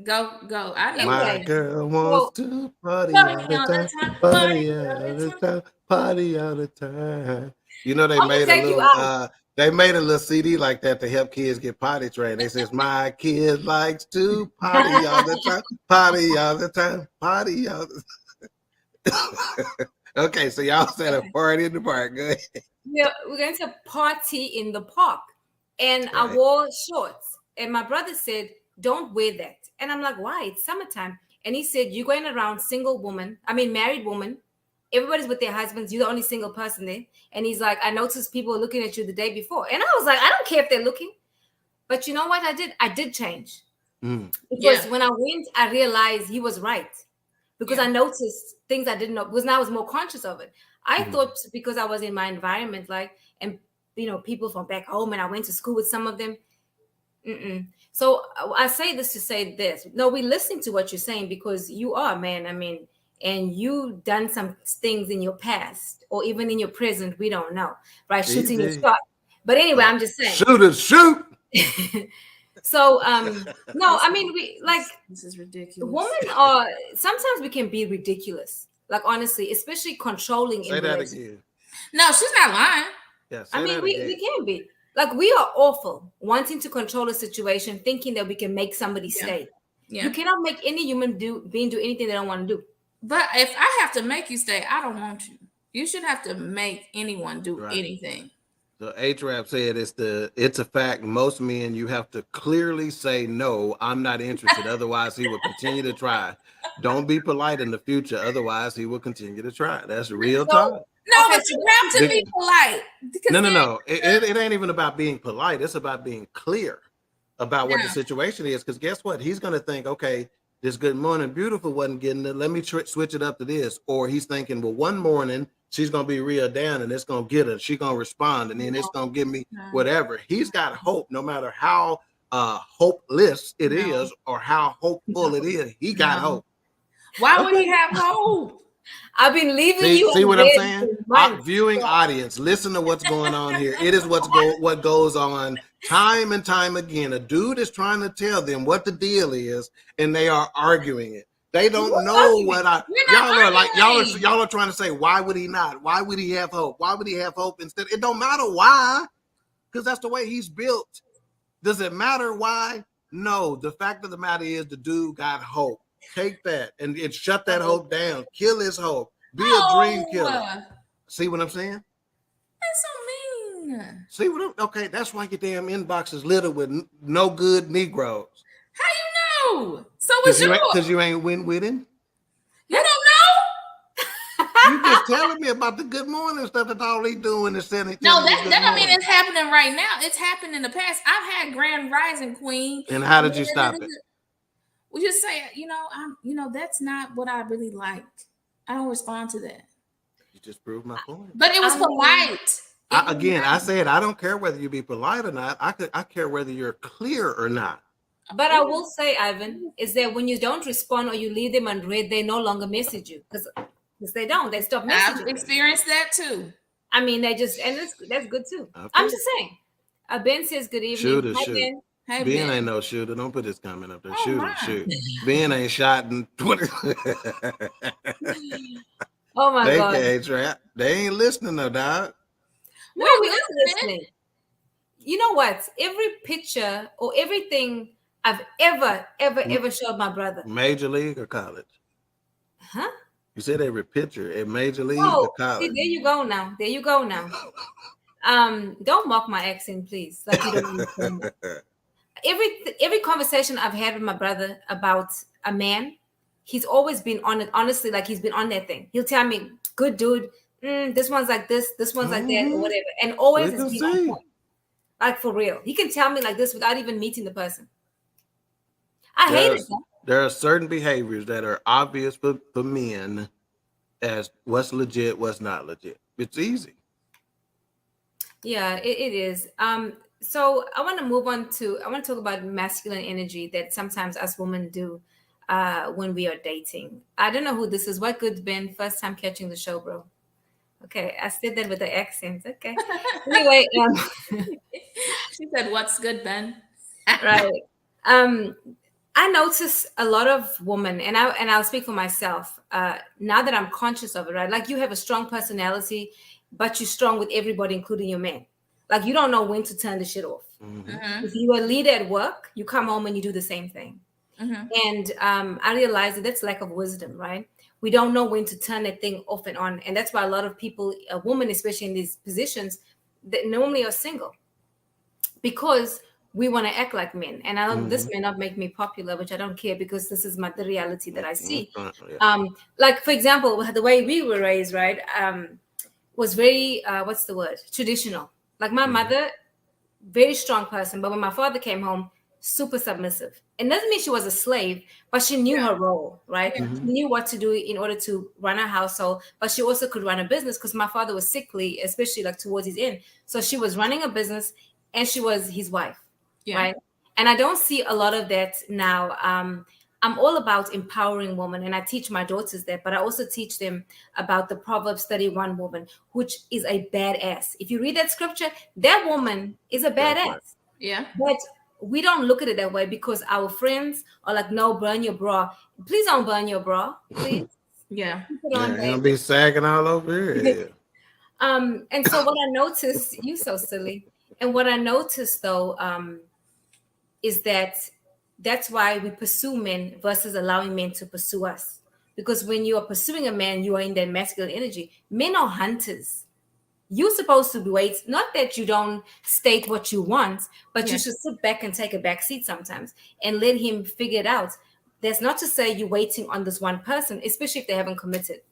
Go. I know. My Anyway, girl so wants to party Party all the all the time, time. Party party all all the the time. time, party all the time. You know I'm gonna take you out. they made a little CD like that to help kids get potty trained. They says my kid likes to party all the time, party all the time, party all the Okay, so y'all said a Okay. party in the park. Good. We're going to party in the park, and I Right. wore shorts. And my brother said, "Don't wear that." And I'm like, "Why? It's summertime." And he said, "You're going around single woman. I mean, married woman. Everybody's with their husbands. You're the only single person there." And he's like, "I noticed people were looking at you the day before." And I was like, "I don't care if they're looking." But you know what I did? I did change. Mm. Because Yeah. when I went, I realized he was right. Because Yeah. I noticed things I didn't know, because now I was more conscious of it. I Mhm. thought because I was in my environment, like, and people from back home, and I went to school with some of them. Mm-mm. So I say this to say this. No, we listen to what you're saying because you are a man. I mean, and you done some things in your past or even in your present. We don't know, right? Shooting your Easy. shot. But anyway, I'm just saying. Shooters shoot. So no, I mean, we like This is ridiculous. women are sometimes we can be ridiculous, like honestly, especially controlling in Say that relationships. again. No, she's not lying. Yeah, I say mean, that we again. can be like, we are awful wanting to control a situation, thinking that we can make somebody Yeah. stay. Yeah. You cannot make any human being do anything they don't want to do. But if I have to make you stay, I don't want you. You should have to make anyone do Right. anything. So H-Rap said it's a fact. Most men, you have to clearly say no, I'm not interested. Otherwise, he will continue to try. Don't be polite in the future. Otherwise, he will continue to try. That's real So talk. No, okay, but so you that's have to the be thing. polite. Because No. It ain't even about being polite. It's about being clear about what the Yeah. situation is. Because guess what? He's going to think, okay, this good morning beautiful wasn't getting it. Let me switch it up to this. Or he's thinking, well, one morning she's going to be real down and it's going to get her. She's going to respond and then it's going to give me No. whatever. He's got hope no matter how hopeless it No. is or how hopeful it is. He got No. hope. Why would he Okay. have hope? I've been leaving you See on what I'm red saying? for months. Viewing audience, listen to what's going on here. It is what goes on time and time again. A dude is trying to tell them what the deal is, and they are arguing it. They don't What know argument? what I. We're not Y'all are like arguing. y'all are trying to say, why would he not? Why would he have hope? Why would he have hope instead? It don't matter why, because that's the way he's built. Does it matter why? No. The fact of the matter is, the dude got hope. Take that and shut that hope down. Kill his hope. Be a dream killer. See what I'm saying? That's so mean. See what I'm okay? That's why your damn inbox is littered with no good Negroes. How you know? So was yours. Because you ain't win with him. You don't know? You just telling me about the good morning stuff. That's all he doing is sending. No, telling you good that don't mean morning. it's happening right now. It's happened in the past. I've had Grand Rising Queen. And how did you stop it? We just say, that's not what I really like. I don't respond to that. You just proved my point. But it was polite. I said I don't care whether you be polite or not. I care whether you're clear or not. But I will say, Ivan, is that when you don't respond or you leave them unread, they no longer message you because they don't. They stop messaging. I've experienced that too. I mean, they just, and that's good too. Okay. I'm just saying. Ben says good evening. Shooter, Hi, shoot. Ben. Hey, Ben Ben. ain't no shooter. Don't put this comment up there. Oh, Shooter, my. shoot. Ben ain't shot in 20. Oh my They God. can't trap. They ain't listening though, dog. No, we are listening. You know what? Every picture or everything I've ever showed my brother. Major league or college? Huh? You said every picture at major league Oh, or college? see, there you go now. There you go now. Don't mock my accent, please. Like you don't understand. Every conversation I've had with my brother about a man, he's always been on it. Honestly, like he's been on that thing. He'll tell me, "Good dude, this one's like this one's like that, or whatever," and always We has can been on see. point. Like for real, he can tell me like this without even meeting the person. I hate it. Though. There are certain behaviors that are obvious for men as what's legit, what's not legit. It's easy. Yeah, it is. So I want to move on to I want to talk about masculine energy that sometimes us women do when we are dating. I don't know who this is. What good, Ben? First time catching the show, bro. Okay, I said that with the accent. Okay. Anyway, She said, "What's good, Ben?" right. I notice a lot of women, and I'll speak for myself. Now that I'm conscious of it, right? Like you have a strong personality, but you're strong with everybody, including your men. Like you don't know when to turn the shit off. Mm-hmm. Mm-hmm. If you're a leader at work, you come home and you do the same thing. Mm-hmm. And I realize that that's lack of wisdom, right? We don't know when to turn that thing off and on, and that's why a lot of people, a woman especially in these positions, that normally are single because we want to act like men. And I know this Mm-hmm. may not make me popular, which I don't care because this is the reality that I see. Yeah. Like for example, the way we were raised, right, was very what's the word? Traditional. Like my Mm-hmm. mother, very strong person, but when my father came home, super submissive. It doesn't mean she was a slave, but she knew Yeah. her role, right? Yeah. Mm-hmm. She knew what to do in order to run a household, but she also could run a business because my father was sickly, especially like towards his end. So she was running a business and she was his wife, Yeah. right? And I don't see a lot of that now. I'm all about empowering women, and I teach my daughters that, but I also teach them about the Proverbs 31 woman, which is a badass. If you read that scripture, that woman is a That's right. badass. Yeah. But we don't look at it that way because our friends are like, no, burn your bra. Please don't burn your bra. Please Yeah. keep it Yeah, on, ain't gonna baby. be sagging all over here. And so what I noticed, you so silly. And what I noticed though, is that that's why we pursue men versus allowing men to pursue us. Because when you are pursuing a man, you are in that masculine energy. Men are hunters. You're supposed to wait, not that you don't state what you want, but Yeah. you should sit back and take a back seat sometimes and let him figure it out. That's not to say you're waiting on this one person, especially if they haven't committed.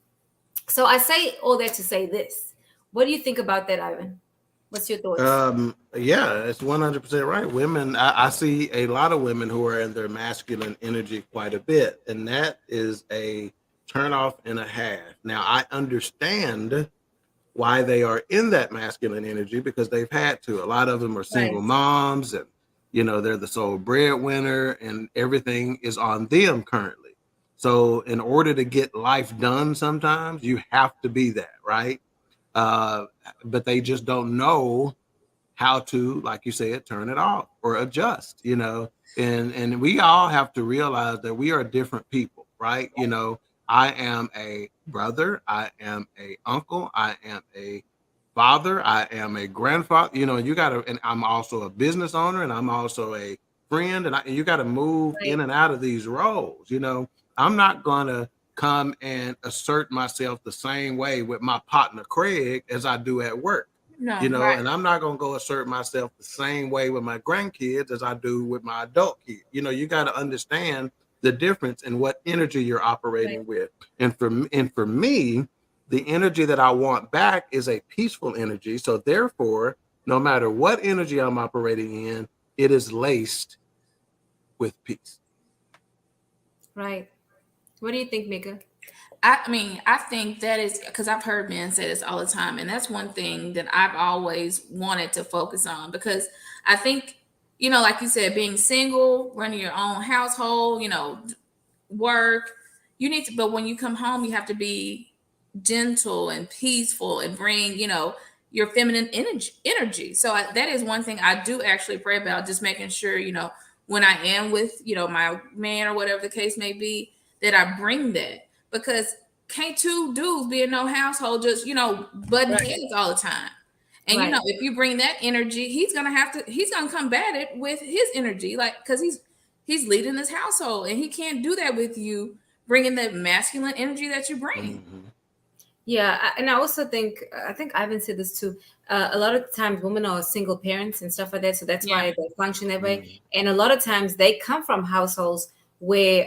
So I say all that to say this. What do you think about that, Ivan? What's your thoughts? Yeah, it's 100% right. Women, I see a lot of women who are in their masculine energy quite a bit, and that is a turn off and a half. Now, I understand why they are in that masculine energy because they've had to. A lot of them are Right, single moms, and they're the sole breadwinner, and everything is on them currently. So, in order to get life done, sometimes you have to be that, right? Uh, but they just don't know how to, like you said, turn it off or adjust, and we all have to realize that we are different people, right? I am a brother, I am a uncle, I am a father, I am a grandfather, you gotta, and I'm also a business owner, and I'm also a friend, and you got to move in right, and out of these roles. I'm not gonna come and assert myself the same way with my partner Craig as I do at work. No. Right. And I'm not going to go assert myself the same way with my grandkids as I do with my adult kids. You got to understand the difference in what energy you're right. operating with. And for me, the energy that I want back is a peaceful energy. So therefore, no matter what energy I'm operating in, it is laced with peace. Right. What do you think, Mika? I mean, I think that is because I've heard men say this all the time, and that's one thing that I've always wanted to focus on because I think, like you said, being single, running your own household, work, you need to, but when you come home, you have to be gentle and peaceful and bring, your feminine energy. So that is one thing I do actually pray about, just making sure, when I am with, my man or whatever the case may be, that I bring that because can't two dudes be in no household just, butting Right, heads all the time. And right. if you bring that energy, he's gonna combat it with his energy, like because he's leading this household, and he can't do that with you bringing that masculine energy that you bring. Mm-hmm. Yeah, and I also think I think Ivan said this too. A lot of times, women are single parents and stuff like that, so that's Yeah, why they function that way. Mm-hmm. And a lot of times, they come from households where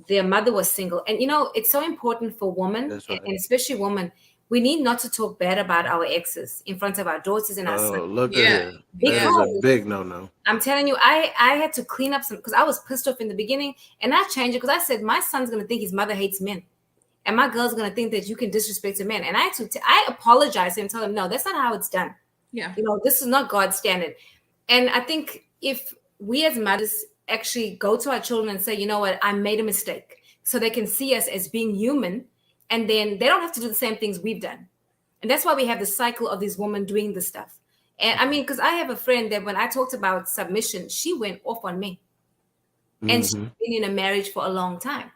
their mother was single. And it's so important for women, That's and right. especially women. We need not to talk bad about our exes in front of our daughters and our sons Oh, look at yeah, here. That yeah, is a because big no-no. I'm telling you, I had to clean up some because I was pissed off in the beginning, and I changed it because I said my son's gonna think his mother hates men, and my girl's gonna think that you can disrespect a man. And I had to, I apologize and tell him, no, that's not how it's done. yeah, This is not God's standard. And I think if we as mothers actually go to our children and say, you know what, I made a mistake, so they can see us as being human, and then they don't have to do the same things we've done. And that's why we have the cycle of these women doing this stuff. And I mean, because I have a friend that when I talked about submission, she went off on me. and she's Mm-hmm. been in a marriage for a long time.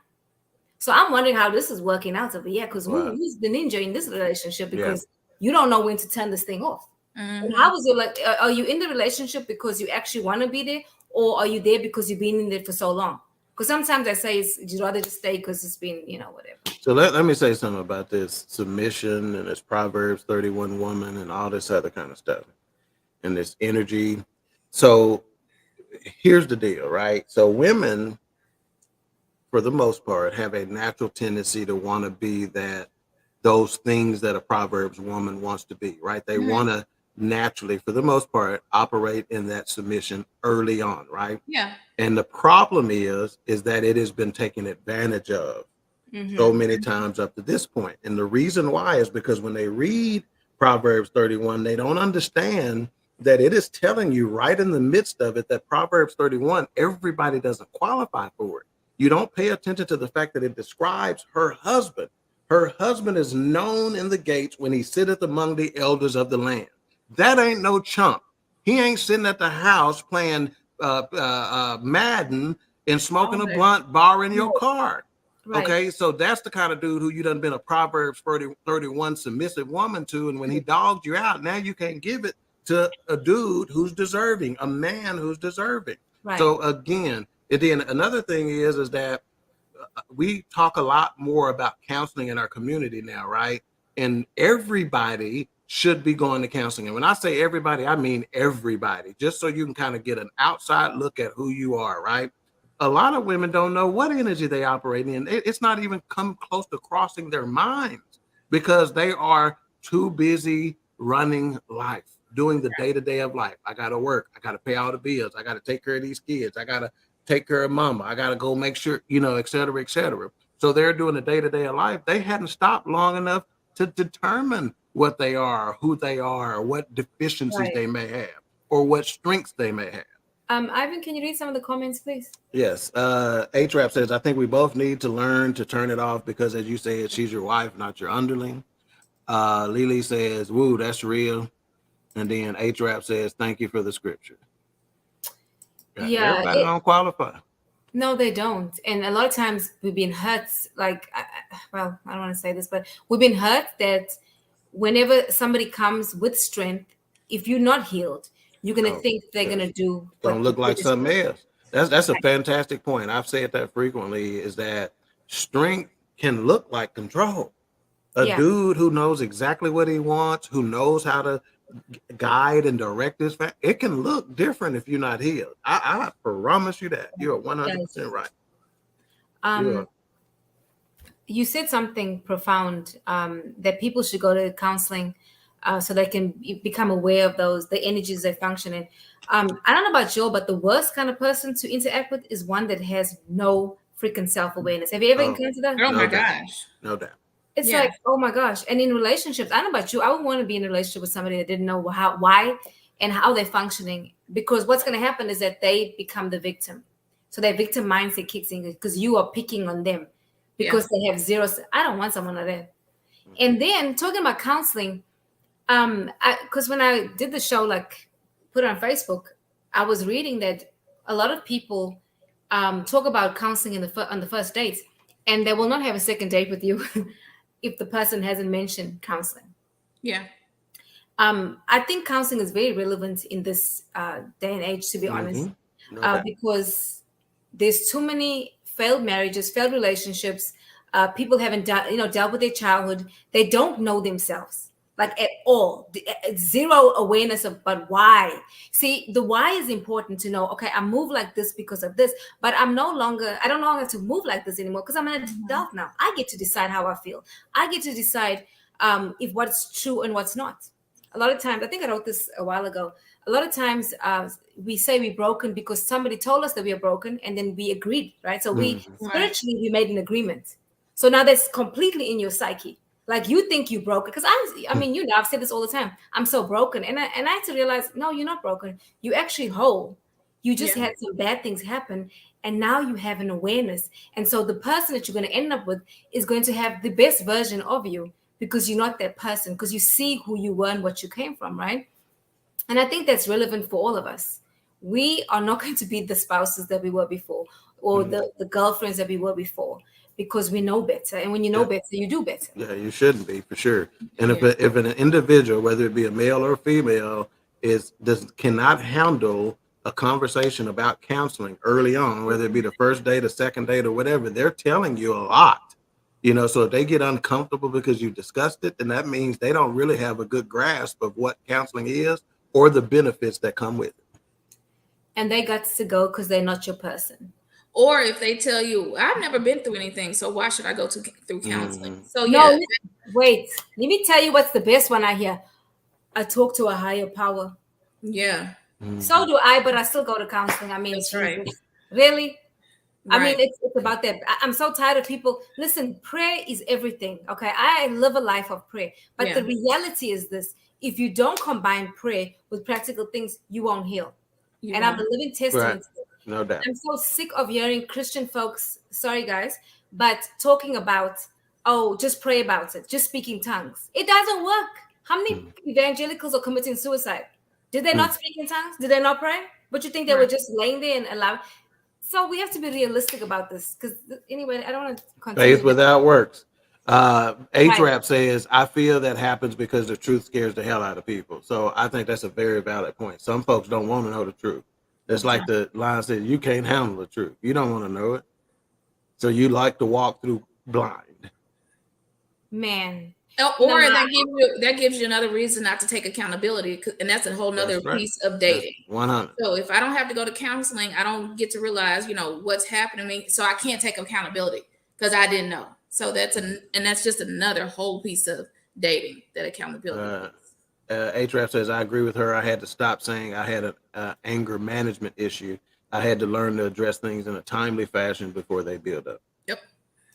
So I'm wondering how this is working out over here, because Wow. who's the ninja in this relationship? Yeah. Because you don't know when to turn this thing off. And how is it like? Are you in the relationship because you actually want to be there, or are you there because you've been in there for so long? Because sometimes I say you'd rather just stay because it's been, whatever. So let me say something about this submission and this Proverbs 31 woman and all this other kind of stuff and this energy. So here's the deal, right? So women, for the most part, have a natural tendency to want to be those things that a Proverbs woman wants to be, right? They want to naturally, for the most part, operate in that submission early on, right? Yeah. And the problem is that it has been taken advantage of so many times up to this point. And the reason why is because when they read Proverbs 31, they don't understand that it is telling you right in the midst of it that Proverbs 31, everybody doesn't qualify for it. You don't pay attention to the fact that it describes her husband. Her husband is known in the gates when he sitteth among the elders of the land. That ain't no chump. He ain't sitting at the house playing Madden and smoking a blunt, borrowing your car. Right. Okay, so that's the kind of dude who you done been a Proverbs 31 submissive woman to, and when he dogged you out, now you can't give it to a dude who's deserving, a man who's deserving. Right. So again, and then another thing is that we talk a lot more about counseling in our community now, right? And everybody should be going to counseling. And when I say everybody, I mean everybody, just so you can kind of get an outside look at who you are, right? A lot of women don't know what energy they operate in. It's not even come close to crossing their minds because they are too busy running life, doing the day-to-day of life. I got to work. I got to pay all the bills. I got to take care of these kids. I got to take care of mama. I got to go make sure, et cetera, et cetera. So they're doing the day-to-day of life. They hadn't stopped long enough to determine what they are, who they are, what deficiencies they may have, or what strengths they may have. Ivan, can you read some of the comments, please? Yes. A-Trap says, I think we both need to learn to turn it off because, as you said, she's your wife, not your underling. Lily says, woo, that's real. And then A-Trap says, thank you for the scripture. Yeah. Everybody don't qualify. No, they don't. And a lot of times we've been hurt, like, well, I don't want to say this, but we've been hurt that whenever somebody comes with strength, if you're not healed, you're going to think they're going to do don't look like something else. That's a fantastic point. I've said that frequently, is that strength can look like control. A dude who knows exactly what he wants, who knows how to guide and direct his family, it can look different if you're not healed. I promise you that. You're 100% right. You said something profound, that people should go to counseling so they can become aware of the energies they function in. I don't know about Joe, but the worst kind of person to interact with is one that has no freaking self-awareness. Have you ever encountered that? Oh my gosh. No doubt. It's like, oh my gosh. And in relationships, I don't know about you, I would want to be in a relationship with somebody that didn't know why and how they're functioning. Because what's going to happen is that they become the victim. So their victim mindset kicks in because you are picking on them because they have zero. I don't want someone like that. And then talking about counseling, because when I did the show, like put it on Facebook, I was reading that a lot of people talk about counseling on the first dates, and they will not have a second date with you if the person hasn't mentioned counseling. Yeah. I think counseling is very relevant in this day and age, to be honest, because there's too many failed marriages, failed relationships. People haven't dealt with their childhood. They don't know themselves, like at all. Zero awareness about why. See, the why is important to know. Okay, I move like this because of this, but I no longer have to move like this anymore because I'm an adult now. I get to decide how I feel. I get to decide if what's true and what's not. A lot of times, I think I wrote this a while ago. A lot of times we say we're broken because somebody told us that we are broken, and then we agreed, right? So spiritually we made an agreement. So now that's completely in your psyche. Like you think you're broken. Because I mean, I've said this all the time. I'm so broken. And I had to realize, no, you're not broken. You're actually whole. You just had some bad things happen. And now you have an awareness. And so the person that you're going to end up with is going to have the best version of you because you're not that person, because you see who you were and what you came from, right? And I think that's relevant for all of us. we are not going to be the spouses that we were before, or the girlfriends that we were before, because we know better. And when you know better, you do better. Yeah, you shouldn't be, for sure. And Yeah. if an individual, whether it be a male or a female, cannot handle a conversation about counseling early on, whether it be the first date, the second date, or whatever, they're telling you a lot. So if they get uncomfortable because you discussed it, then that means they don't really have a good grasp of what counseling is or the benefits that come with it. And they got to go because they're not your person. Or if they tell you, I've never been through anything, so why should I go through counseling? So No, yeah, wait. Let me tell you what's the best one I hear. I talk to a higher power. yeah, So do I, but I still go to counseling. I mean, That's right. Really? I right. mean, it's about that. I'm so tired of people. Listen, prayer is everything. Okay. I live a life of prayer. But Yeah. the reality is this: if you don't combine prayer with practical things, you won't heal. You And I'm a won't. living testament. No doubt. I'm so sick of hearing Christian folks, sorry guys, but talking about, oh, just pray about it, just speaking tongues. It doesn't work. How many evangelicals are committing suicide? Did they not speak in tongues? Did they not pray? But you think they were Right. just laying there and allowing? So we have to be realistic about this, because anyway, I don't want to continue. Faith without works. H-Rap says, I feel that happens because the truth scares the hell out of people. So I think that's a very valid point. Some folks don't want to know the truth. It's like the line says, you can't handle the truth. You don't want to know it. So you like to walk through blind. Man. Or that gives you another reason not to take accountability, and that's a whole nother That's right. piece of dating. 100. So if I don't have to go to counseling, I don't get to realize, what's happening to me. So I can't take accountability because I didn't know. So that's just another whole piece of dating, that accountability. H-Rap says, I agree with her. I had to stop saying I had an anger management issue. I had to learn to address things in a timely fashion before they build up. Yep.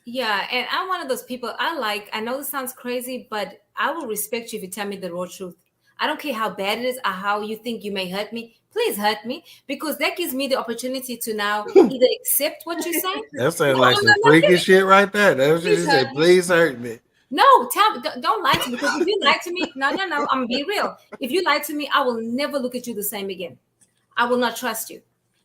Yeah, and I'm one of those people. I know this sounds crazy, but I will respect you if you tell me the raw truth. I don't care how bad it is or how you think you may hurt me. Please hurt me, because that gives me the opportunity to now either accept what you're saying. That sounds like some freaky shit right there. That's what you said. Please hurt me. No, don't lie to me, because if you lie to me, no, I'm gonna be real. If you lie to me, I will never look at you the same again. I will not trust you,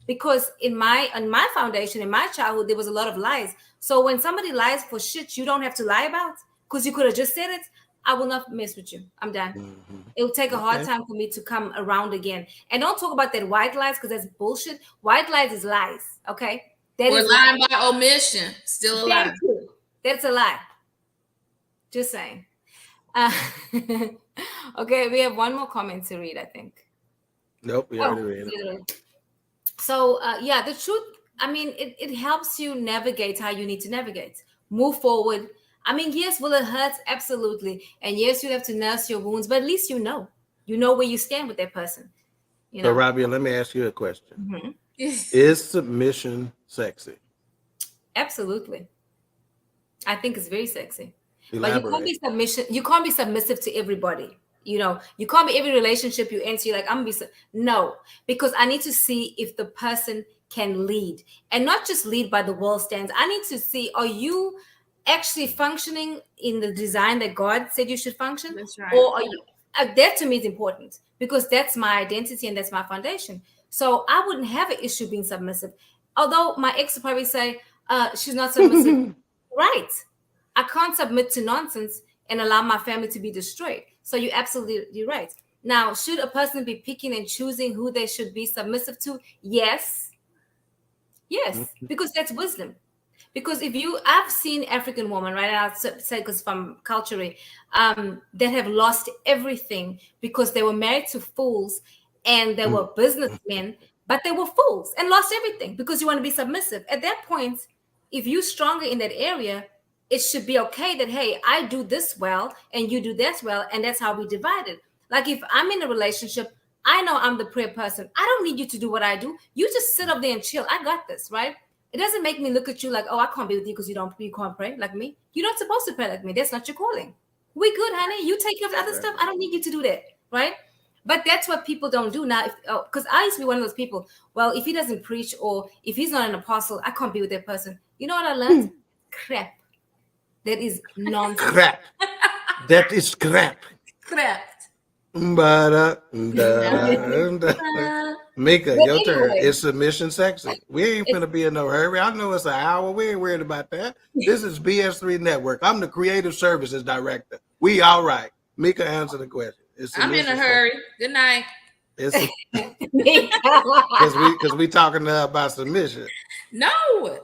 because in my foundation, in my childhood, there was a lot of lies. So when somebody lies for shit you don't have to lie about, because you could have just said it, I will not mess with you. I'm done. It will take a hard time for me to come around again. And don't talk about that white lies, because that's bullshit. White lies is lies. Okay, that Or is lying by omission, still a lie. That's a lie. Just saying. Okay, we have one more comment to read, I think. Nope, we already read it. So yeah, the truth, I mean, it helps you navigate how you need to navigate, move forward. I mean, yes, will it hurt? Absolutely. And yes, you have to nurse your wounds, but at least you know where you stand with that person. So Rabia, let me ask you a question. Is submission sexy? Absolutely. I think it's very sexy. Elaborate. But you can't be submissive to everybody. You can't be every relationship you enter, you're like, I'm gonna be no, because I need to see if the person can lead, and not just lead by the world standards. I need to see, are you actually functioning in the design that God said you should function? That's right. Or are you, that to me is important, because that's my identity and that's my foundation. So I wouldn't have an issue being submissive. Although my ex would probably say, she's not submissive. Right. I can't submit to nonsense and allow my family to be destroyed. So you're absolutely right. Now, should a person be picking and choosing who they should be submissive to? Yes, because that's wisdom. Because I've seen African women, right? And I'll say, because from culturally, that have lost everything because they were married to fools and they were businessmen, but they were fools and lost everything because you want to be submissive. At that point, if you're stronger in that area, it should be okay that, hey, I do this well and you do that well, and that's how we divide it. Like if I'm in a relationship, I know I'm the prayer person. I don't need you to do what I do. You just sit up there and chill. I got this, right? It doesn't make me look at you like, oh, I can't be with you because you can't pray like me. You're not supposed to pray like me. That's not your calling. We good, honey. You take care of the other stuff. I don't need you to do that, right? But that's what people don't do now. Because I used to be one of those people. Well, if he doesn't preach or if he's not an apostle, I can't be with that person. You know what I learned? Crap. That is nonsense. Crap. That is crap. Crap. Ba-da, da, da. Mika, But your turn. anyway, It's submission sexy. We ain't it's, finna be in no hurry. I know it's an hour. We ain't worried about that. This is BS3 Network. I'm the creative services director. We all right. Mika, answer the question. It's I'm in a submission hurry. sexy. Good night. It's Miika. because we talking to her about submission. No.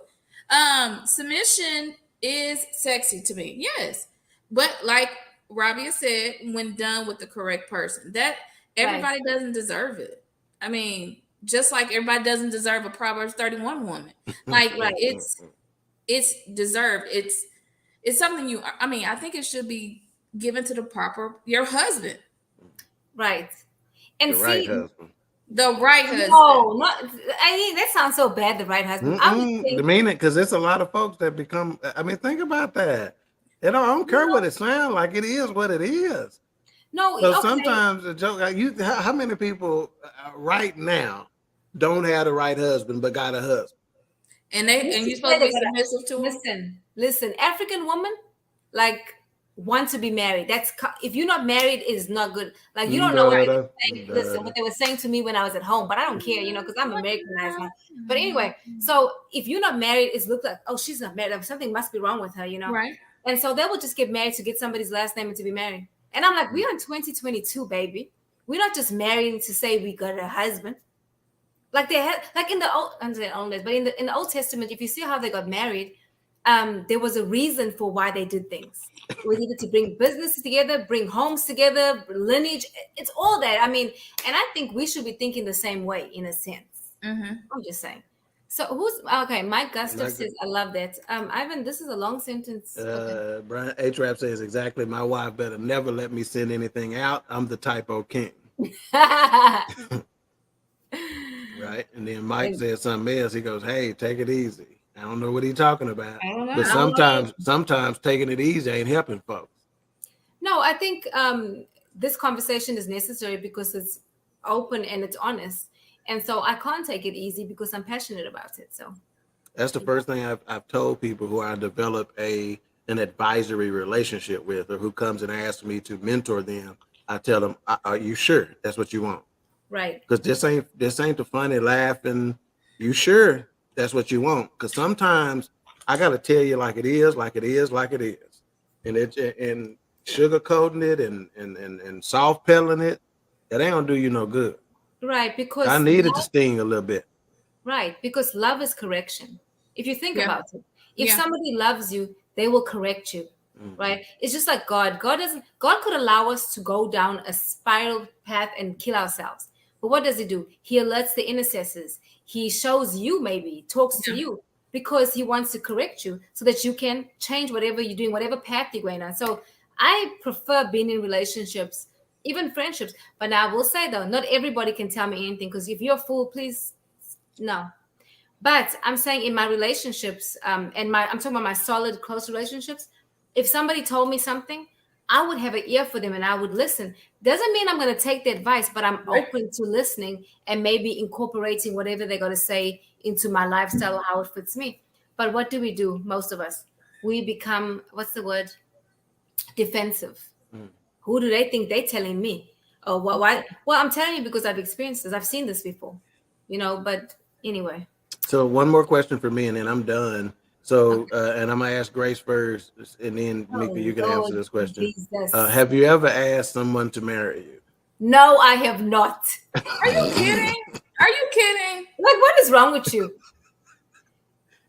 Submission is sexy to me. Yes. But like Rabia said, when done with the correct person, that everybody doesn't deserve it. I mean, just like everybody doesn't deserve a Proverbs 31 woman. Like Right. it's deserved. It's something I mean, I think it should be given to the proper your husband. Right. And The right see, husband. The right husband. no, not. I mean, that sounds so bad. The right husband. I would think. I mean it because it's a lot of folks that become. I mean, think about that. I don't care what it sounds like. It is what it is. No, So okay. sometimes the joke. How many people right now don't have the right husband but got a husband? And you're supposed to be submissive to him? Listen. African woman, like, want to be married. That's if you're not married, is not good. Like, you don't know what they were saying. Listen, what they were saying to me when I was at home, but I don't care, because I'm Americanized now. But anyway, so if you're not married, it's look like, oh, she's not married. Something must be wrong with her, Right. And so they will just get married to get somebody's last name and to be married. And I'm like, we are in 2022, baby. We're not just marrying to say we got a husband. Like they had, like in the old, but in the Old Testament, if you see how they got married, there was a reason for why they did things. It was either to bring businesses together, bring homes together, lineage. It's all that. I mean, and I think we should be thinking the same way in a sense. Mm-hmm. I'm just saying. So who's okay? Mike Gustav says, "I love that." Ivan, this is a long sentence. Okay. Brian H-Rap says exactly. My wife better never let me send anything out. I'm the typo king. Right, and then Mike said something else. He goes, "Hey, take it easy." I don't know what he's talking about, I don't know. but sometimes taking it easy ain't helping folks. No, I think this conversation is necessary because it's open and it's honest, and so I can't take it easy because I'm passionate about it. So that's the first thing I've told people who I develop an advisory relationship with, or who comes and asks me to mentor them. I tell them, "Are you sure that's what you want?" Right. Because this ain't the funny laughing. You sure that's what you want? Because sometimes I got to tell you like it is, and sugarcoating it and soft pedaling it, that ain't gonna do you no good. Right, because I needed to sting a little bit. Right, because love is correction. If you think about it, if Yeah. somebody loves you, they will correct you. Right? It's just like God. God could allow us to go down a spiral path and kill ourselves. But what does he do? He alerts the intercessors. He shows you, maybe talks to you, because he wants to correct you so that you can change whatever you're doing, whatever path you're going on. So I prefer being in relationships, even friendships. But now I will say though, not everybody can tell me anything, because if you're a fool, please, no. But I'm saying in my relationships, I'm talking about my solid, close relationships. If somebody told me something, I would have an ear for them and I would listen. Doesn't mean I'm going to take the advice, but I'm open to listening and maybe incorporating whatever they're going to say into my lifestyle or how it fits me. But what do? Most of us, we become, what's the word? Defensive. Who do they think they're telling me? Oh, why? Well, I'm telling you because I've experienced this. I've seen this before, but anyway. So one more question for me and then I'm done. So, and I'm gonna ask Grace first, and then Miika, you can answer this question. Have you ever asked someone to marry you? No, I have not. Are you kidding? Are you kidding? Like, what is wrong with you?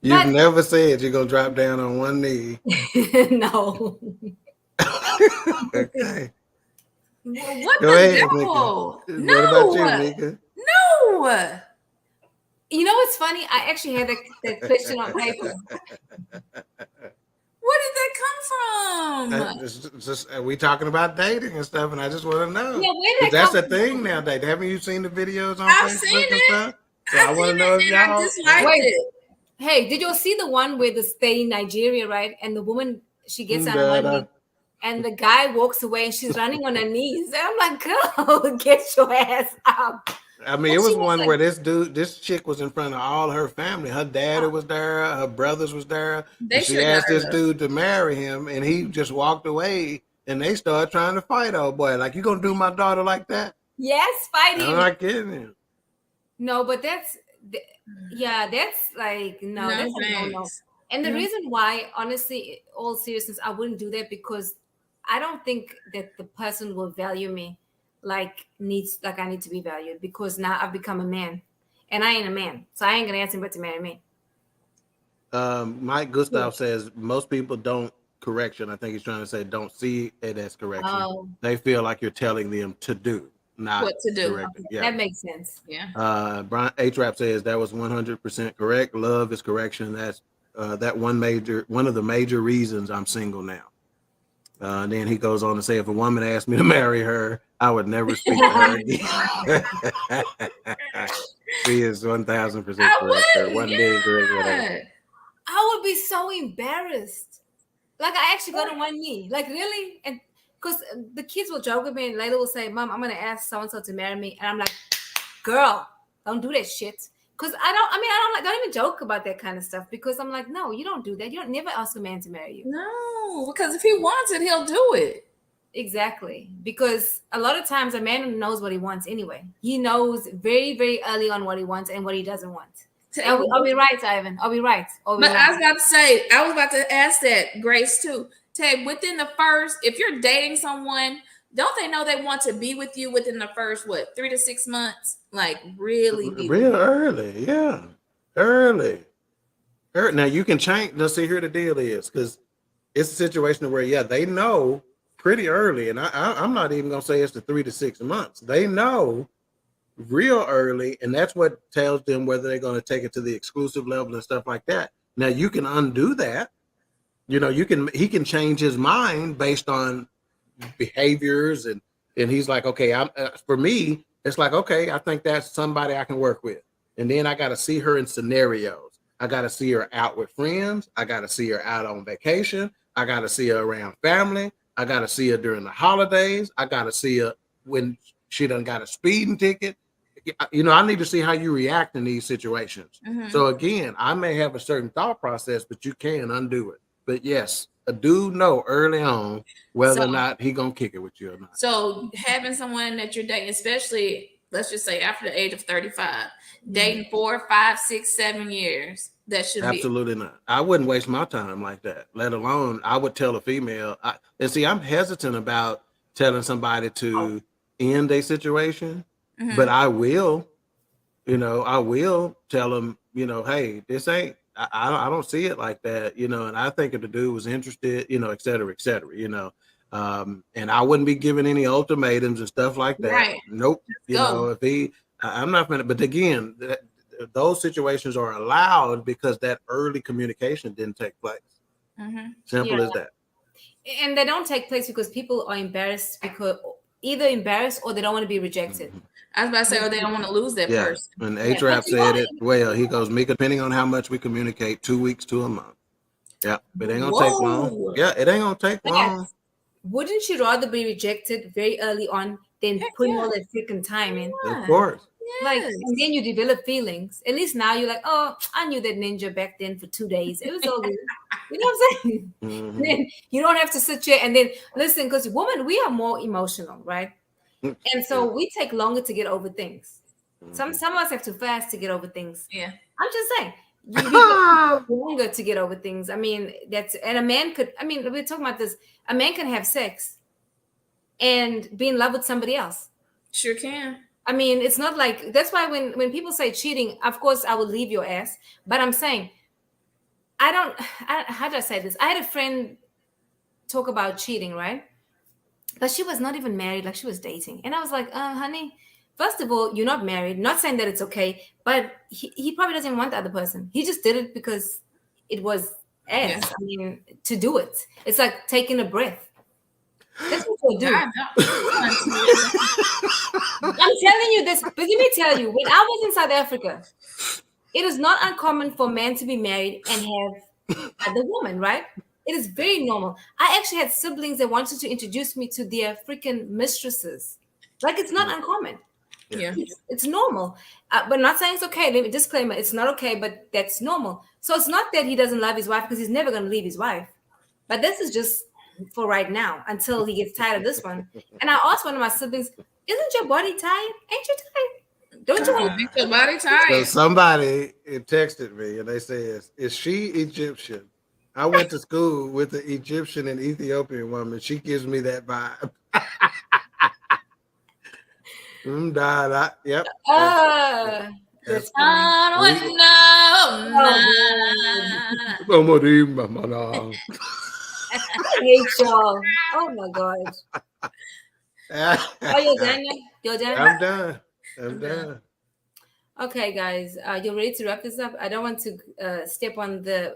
You've never said you're gonna drop down on one knee. No. Okay. What Go the ahead, devil? Miika. No. What about you, Miika? No. You know what's funny? I actually had that question on paper. Where did that come from? We talking about dating and stuff, and I just want to know. Yeah, where did that's that a come thing from? nowadays. Haven't you seen the videos on I've Facebook seen and it. stuff? So I want to know if y'all. I disliked it. Hey, did you see the one where they in Nigeria, right? And the woman, she gets on one knee, and the guy walks away, and she's running on her knees. And I'm like, girl, get your ass up. I mean, it was one where this chick was in front of all her family. Her daddy was there, her brothers was there. She asked this dude to marry him, and he just walked away. And they started trying to fight. Oh boy, like, you gonna do my daughter like that? Yes, fighting. I'm not kidding you. No, but yeah, that's like no, No that's a no no. thanks. And the No. reason why, honestly, all seriousness, I wouldn't do that because I don't think that the person will value me like I need to be valued because now I've become a man, and I ain't a man, so I ain't gonna ask him but to marry me. Mike Gustav says most people don't correction. I think he's trying to say don't see it as correction. Oh, They feel like you're telling them to do, not What to do? correcting. okay, Yeah. that makes sense. Yeah. Brian H. Rap says that was 100% correct. Love is correction. That's that one of the major reasons I'm single now. And then he goes on to say, if a woman asked me to marry her, I would never speak to her again. She is 1000% I correct. Or would. 1 million correct, whatever. Yeah. I would be so embarrassed. Like I actually got on one knee. Like really, and because the kids will joke with me, and later will say, "Mom, I'm gonna ask so and so to marry me," and I'm like, "Girl, don't do that shit." Because I don't. I mean, I don't like. Don't even joke about that kind of stuff. Because I'm like, no, you don't do that. You don't never ask a man to marry you. No, because if he wants it, he'll do it. Exactly. Because a lot of times a man knows what he wants anyway. He knows very, very early on what he wants and what he doesn't want. I'll be right, Ivan. I'll be right. But I was about to say, I was about to ask that, Grace, too. Ted, within the first, if you're dating someone, don't they know they want to be with you within the first, 3 to 6 months? Like, really be Real with you. early, yeah. Early. Now you can change. Let's see here the deal is because it's a situation where, yeah, they know pretty early. And I'm not even going to say it's the 3 to 6 months. They know real early, and that's what tells them whether they're going to take it to the exclusive level and stuff like that. Now you can undo that. You know, he can change his mind based on behaviors and he's like, okay, I'm for me, it's like, okay, I think that's somebody I can work with. And then I got to see her in scenarios. I got to see her out with friends. I got to see her out on vacation. I got to see her around family. I got to see her during the holidays. I got to see her when she done got a speeding ticket. You know, I need to see how you react in these situations. Mhm. So again, I may have a certain thought process, but you can undo it. But yes, a dude know early on whether or not he gonna kick it with you or not. So having someone that you're dating, especially let's just say after the age of 35, dating 4, 5, 6, 7 years, that should Absolutely not. I wouldn't waste my time like that. Let alone I would tell a female. And see, I'm hesitant about telling somebody to end a situation, but I will. You know, I will tell them. You know, hey, this ain't. I don't see it like that. You know, and I think if the dude was interested, you know, et cetera, et cetera. You know, and I wouldn't be giving any ultimatums and stuff like that. Right. Nope. You know, if he, I'm not gonna. But again, those situations are allowed because that early communication didn't take place. Simple as that. And they don't take place because people are embarrassed because either embarrassed or they don't want to be rejected. I was about to say, or they don't want to lose that person. And H-Rap said it well. He goes, Miika, depending on how much we communicate, 2 weeks to a month. Yeah, it ain't gonna take long. Yeah, it ain't gonna take long. Wouldn't you rather be rejected very early on than putting all that freaking time in? Of course. Like, and then you develop feelings. At least now you're like, oh, I knew that ninja back then for 2 days. It was all good. You know what I'm saying? Then you don't have to sit here and then listen, because women, we are more emotional, right? And so we take longer to get over things. Some of us have to fast to get over things. Yeah. I'm just saying. You take longer to get over things. I mean, and a man could, I mean, we're talking about this. A man can have sex and be in love with somebody else. Sure can. I mean, it's not like, that's why when people say cheating, of course I will leave your ass. But I'm saying, how do I say this? I had a friend talk about cheating, right? But she was not even married, like she was dating. And I was like, honey, first of all, you're not married. Not saying that it's okay, but he probably doesn't want the other person. He just did it because it was ass. Yeah. I mean, to do it. It's like taking a breath. That's what you'll do. I'm telling you this, but let me tell you, when I was in South Africa, it is not uncommon for a man to be married and have other woman, right? It is very normal. I actually had siblings that wanted to introduce me to their freaking mistresses. Like, it's not uncommon. Yeah. It's normal. But not saying it's okay. Let me disclaimer, it's not okay, but that's normal. So it's not that he doesn't love his wife, because he's never going to leave his wife. But this is just for right now until he gets tired of this one. And I asked one of my siblings, isn't your body tired? Ain't you tired? Don't you Come want on, make your body So tired. somebody texted me and they says, "Is she Egyptian?" I went to school with an Egyptian and Ethiopian woman. She gives me that vibe. Yep. Ah, that's funny. I Oh, don't know. I hate y'all. Oh my god. Oh, you're done now? You're done? I'm done. I'm I'm done. done. Okay, guys, you ready to wrap this up? I don't want to step on the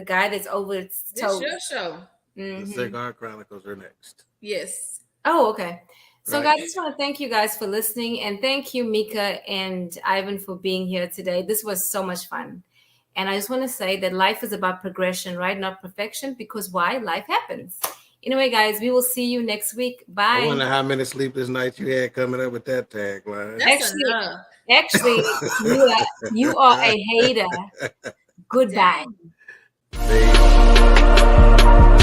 guy that's over its This toe. your show. The Mhm. Cigar Chronicles are next. Yes. Oh, okay. So, Right. guys, I just want to thank you guys for listening, and thank you, Miika and Ivan, for being here today. This was so much fun, and I just want to say that life is about progression, right? Not perfection, because why? Life happens. Anyway, guys, we will see you next week. I Bye. wonder how many sleepless nights you had coming up with that tagline. That's enough. Actually, you are a hater. Goodbye. Dang. See?